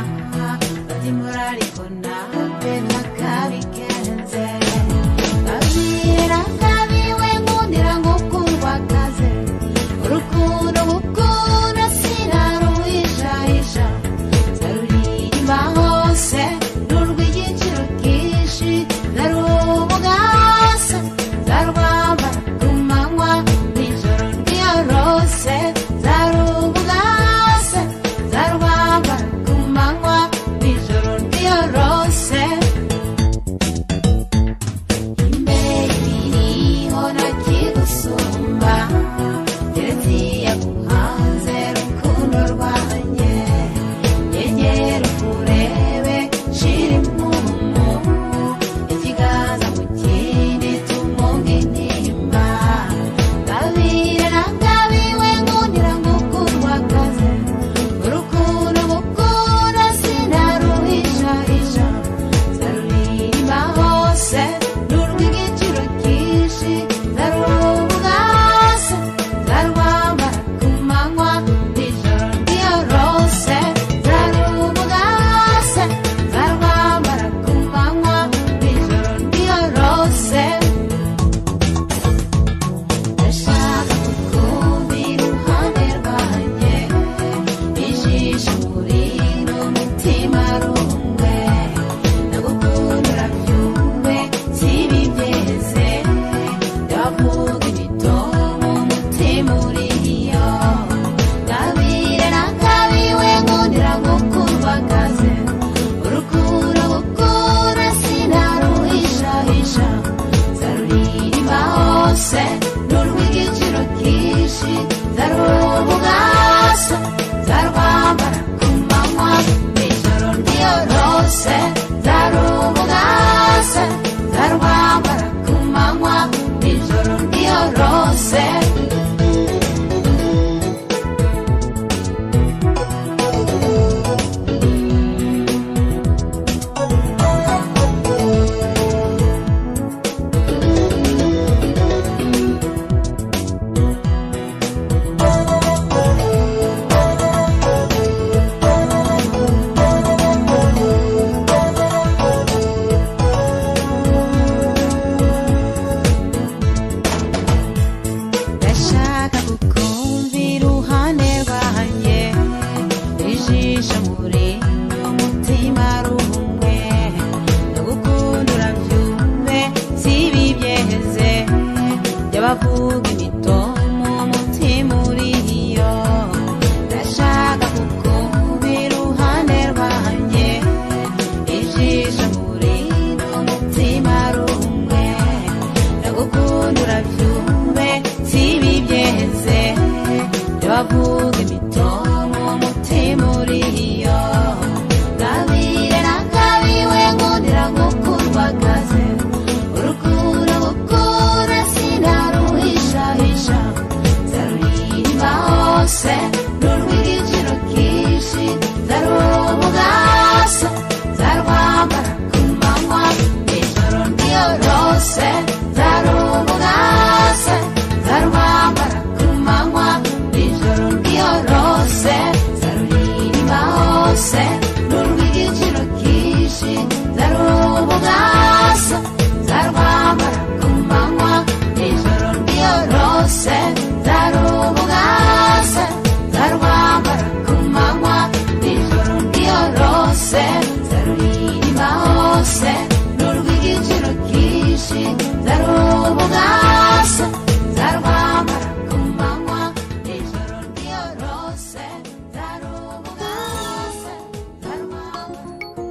batimura ariko nawe ntakabigenze babwira kabiwe nkundira ngo kurwakaze urukundo ngukunda sinaruhishahisha zaruririmba hose n'urw'igiciro kinshi zarubugasa zarwamba ku manywa nijoro ryorose zarubugasa zarwamba zarubugasa zarwambara ku manywa ijoro ryorose zarubugasa zarwambara ku manywa ijoro ryorose bavuga imitomo umutima uriyo ndashaka kukumva iruhande rwanjye ijisho muriro umutima rumwe ndagukunda urabyumve sibi byeze bavuga imitomo umutima uriyo gabire na gabiwe nkundira gukundwagaze urukundo gukura sinaruhishahisha zarurimba hose n'urw'igiciro kinshi zarubugasa zarwambara ku manywa ijoro ryorose zarubugasa zarwambara ku manywa ijoro ryorose zarurimba hose n'urw'igiciro kinshi zarubugasa zarwambara ku manywa ijoro ryorose zarubugasa zarwambara ku manywa ijoro ryorose zarurimba hose n'urw'igiciro kinshi zarubugasa zarwambara ku manywa ijoro ryorose zarubugasa zarwambara ku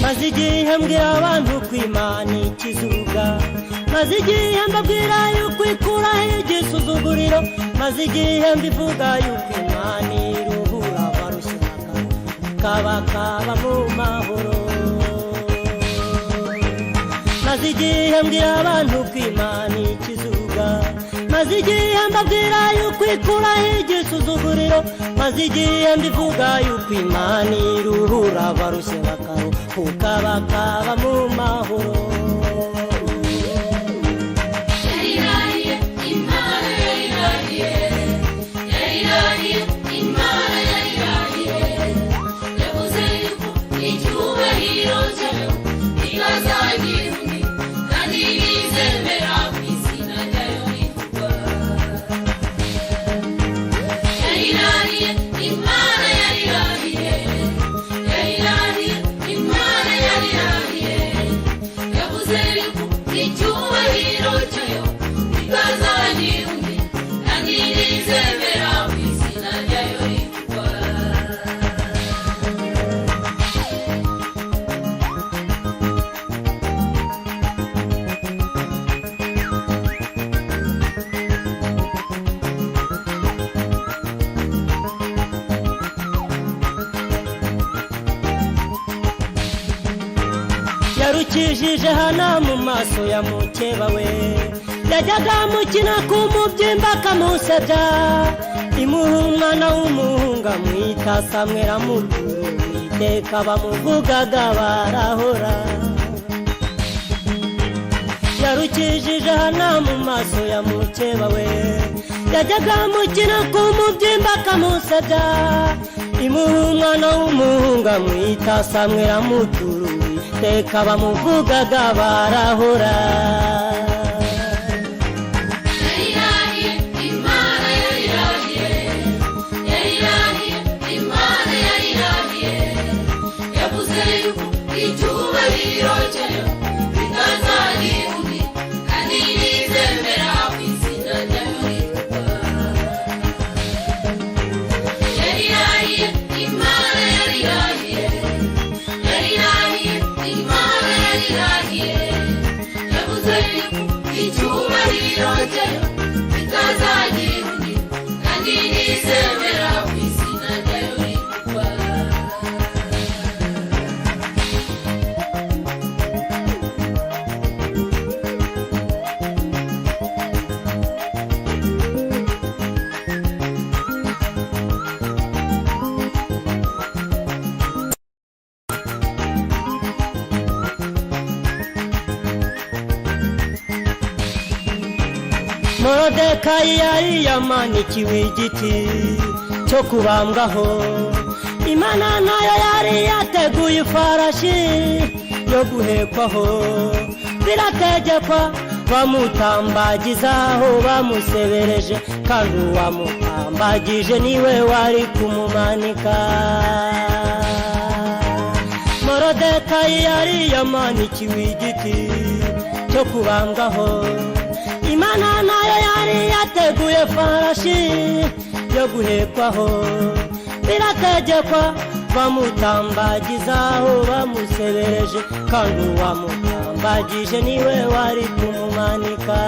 maze igihe mbwira abantu ko Imana ikizuga maze igihe mbabwira yuko ikuraho igisuzuguriro maze igihe mbivuga yuko Imana iruhura abarushye bakaba mu mahoro maze igihe mbwira abantu ko Imana ikizuga maze igihe mbabwira yuko ikuraho igisuzuguriro maze igihe mbivuga yuko Imana iruhura abarushye bakaba mu mahoro yarirahiye Imana yarirahiye yarirahiye Imana yarirahiye yavuze yuko icyubahiro cyayo ikazagira undi kandi bizemera ku izina ryayo rivugwa yarirahiye Imana yarirahiye yarirahiye Imana yarirahiye yavuze yuko icyubahiro cyayo ikazagira undi kandi bizemera ku izina ryayo rivugwa yarukijije hana mu maso ya mukeba we yajyaga mukina ku mubyimba akamusebya imuha umwana w'umuhungu amwita Samweli amuturu iteka bamuvugaga barahora yarukijije hana mu maso ya mukeba we yajyaga mukina ku mubyimba akamusebya imuha umwana w'umuhungu amwita Samweli amuturu iteka bamuvugaga barahora yarirahiye Imana yarirahiye icyubahiro bitazagira undi kandi nizemera ku izina ryayo rikugwa. Morodekayi yari yamanikiwe igiti cyo kubambwaho, Imana nayo yari yateguye ifarashi yo guhekwaho, birategekwa bamutambagizaho bamusebereje, kandi uwamutambagije niwe wari kumumanika. Morodekayi yari yamanikiwe igiti cyo kubambwaho, Imana nayo yari yateguye farashi yo guhekwaho, birategekwa bamutambagizaho bamusebereje, kandi uwamutambagije niwe wari kumumanika.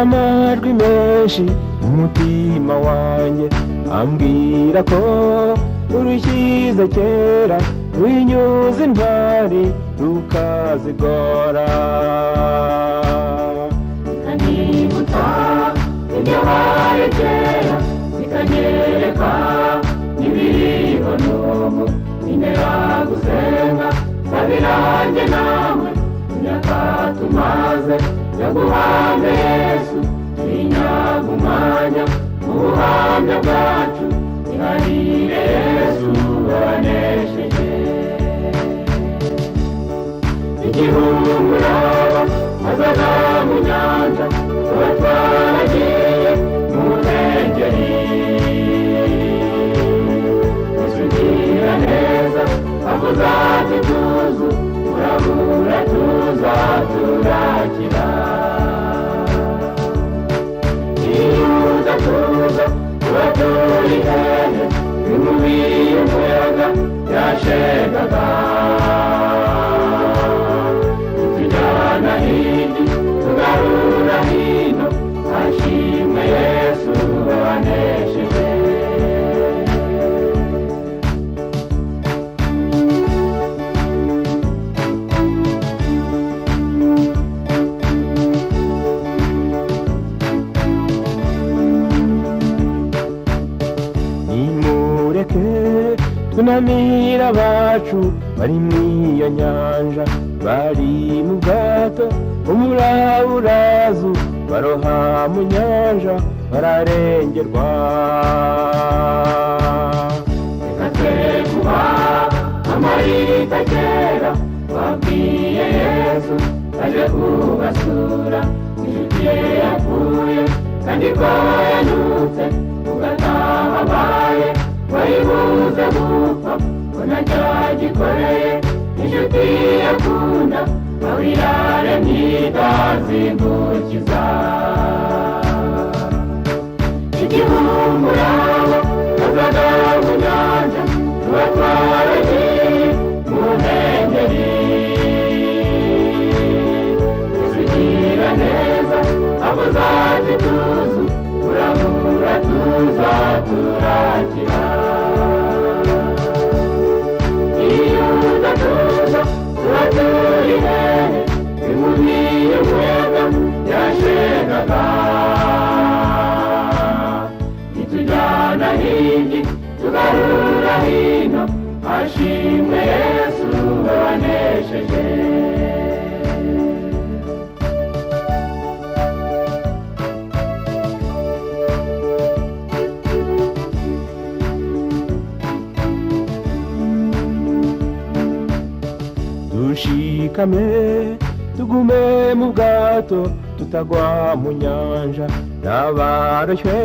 amajwi menshi umutima wanjye ambwira ko urushyize kera winyuze intwari rukazigora. Kanibutsa ibyo waye kera bikanyereka n'ibiriho n'ubu bintera gusenga sabirange nawe imyaka tumaze yaguhamye Yesu inyagumanya mu buhamya bwacu iharire Yesu wanesheje. Igihumuraba azaga mu nyanja tuba twaragiye mu ntengeri usugira neza avuza ati tuzu urabura tuza turakira. Iyuza tuza tuba turi hehe bimubiye umuyaga yashegaga tujyana hindi tugarura hino ashimwe Yesu wanesheje. Tunamira abacu bari mw'iyo nyanja bari mu bwato umuraburazu baroha mu nyanja bararengerwa. Reka twe kuba amarita kera babwiye Yesu aje kubasura inshuti ye yapfuye kandi ko yanutse ugataha abaye wayibuze gupfa ko ntacyagikoreye inshuti yakunda aho yaremye itazingukiza. Igihumuraba azaga mu nyanja tuba twaragiye mu ntengeri usugira neza avuza ati tuzu urabura tuza turakira. dupfukame tugume mu bwato tutagwa mu nyanja n'abaroshywe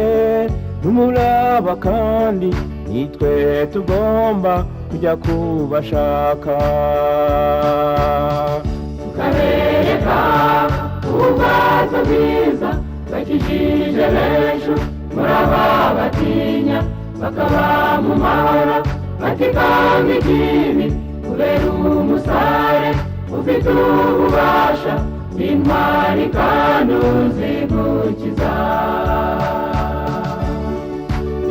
n'umuraba kandi nitwe tugomba kujya kubashaka tukabereka ubwato bwiza bakijije benshi muraba batinya bakaba mu mahoro batikanga ikibi kubera umusare ufite ububasha intwari kandi uzigukiza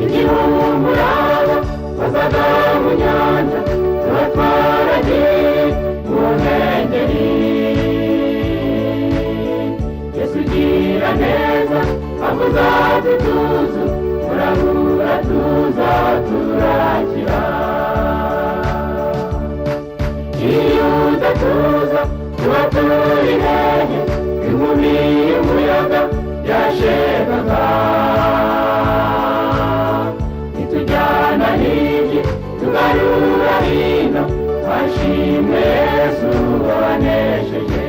igihumuraba bazaga mu nyanja tubatwaragiye mu nkengeri Yesu ugira neza avuza tutuzu urabura tuza turakira iyo udatuza tuba turi hehe inkubi y'umuyaga yashekaga itujyana hirya tugarura hino twashimwe Yesu wanesheje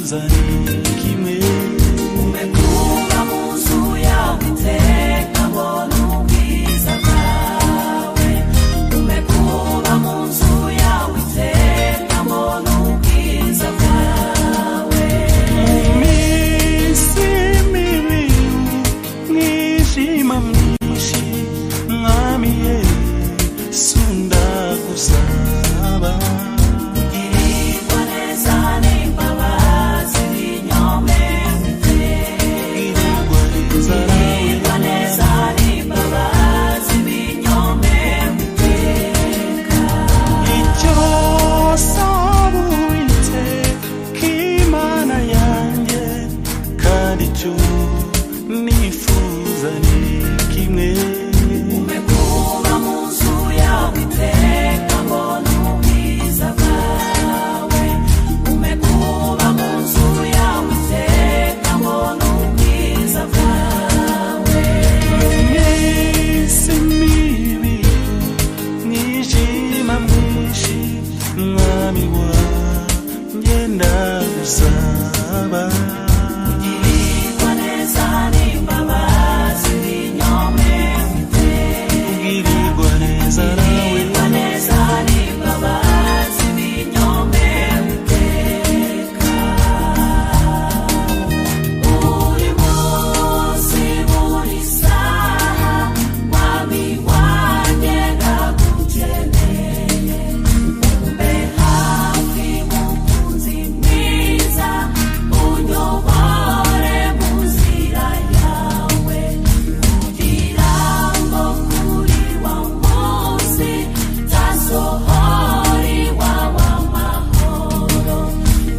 nifuza ni kimwe umekuwa mu nzu yawe iteka mbona ubwiza bwawe umekuwa mu nzu yawe iteka mbona ubwiza bwawe minsi mibi mwishima mwinshi mwami Yesu ndagusaba Girirwa neza n'imbabazi binyomewe girirwa neza Girirwa neza n'imbabazi binyomewe icyo saba Uwiteka Imana yanjye kandi icyo nifuza ni kimwe umekuwa mu nzu yawe iteka mbona ubwiza bwawe umekuwa mu nzu yawe iteka mbona ubwiza bwawe minsi mibi mwijima mwinshi mwami wanjye ndagusaba Girirwa neza n'imbabazi binyomewe ugirirwa neza nawe Girirwa neza n'imbabazi binyomewe buri munsi buri saha mwami wanjye ndagukeneye umbe hafi mukunzi mwiza unyobore mu nzira yawe kugira ngo kuri wa munsi nzasohora iwawe amahoro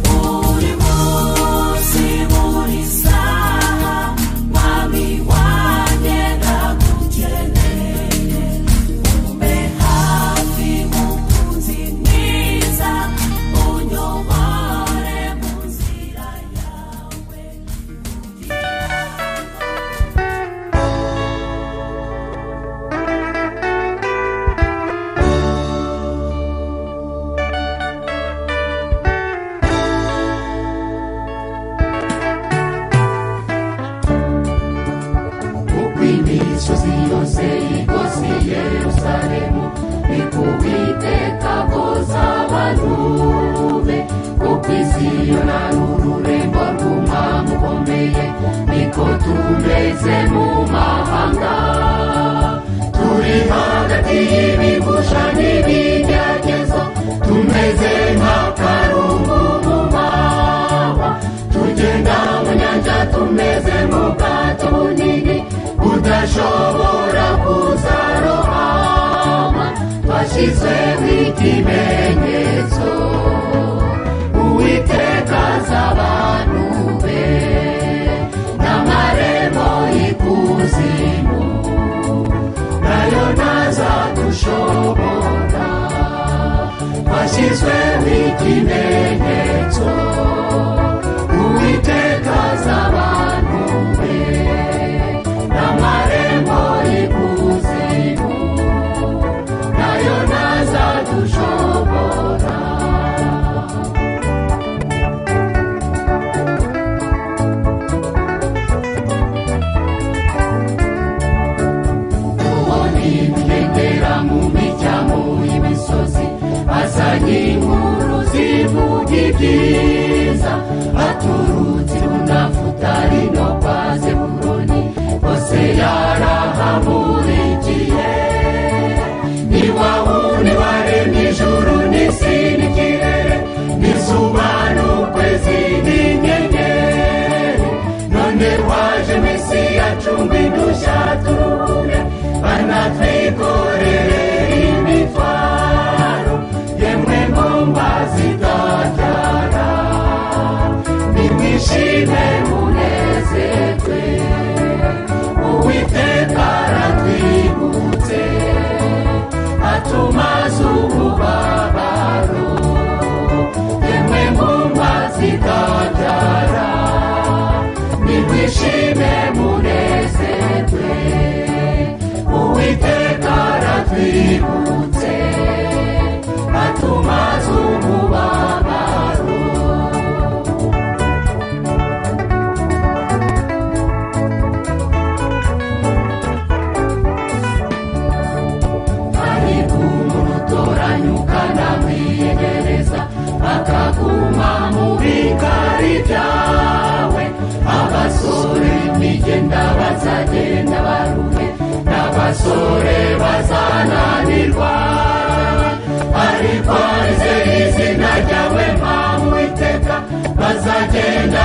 buri munsi buri saha mwami wanjye ndagukeneye umbe hafi mukunzi mwiza unyobore mu nzira yawe uko imisozi yose igose Yerusalemu niko Uwiteka akoza abantu be kuko Siyoni ari ururembo rw'umwami ukomeye niko tumeze mu mahanga turi hagati y'ibigusha n'ibigeragezo tumeze nk'akarungu mu mahwa tugenda mu nyanja tumeze mu bwato bunini budashobora kuzarohama twashyizweho ikimenyetso Uwiteka azi abantu be n'amarembo y'ikuzimu nayo ntazadushobora twashyizweho ikimenyetso Uwiteka azi abantu be n'amarembo y'ikuzimu nayo ntazadushobora ubona ibigendera mu miryango y'imisozi azanye inkuru zivuga ibyiza aturutse mu Nafutali no kwa Zebuloni bose yarahamurikiye ni wa wundi waremye ijuru n'isi n'ikirere n'izuba n'ukwezi n'inyenyeri none waje mw'isi yacunga indushya turuhure banatwikorere imitwaro yemwe ngomba zitabyara nimwishime munezerwe Uwiteka aratwibutse atumaze umubabaro yemwe ngomba zitabyara nimwishime munezerwe Uwiteka bazagenda baruhe n'abasore bazananirwa ariko izina ryawe Mana Uwiteka bazagenda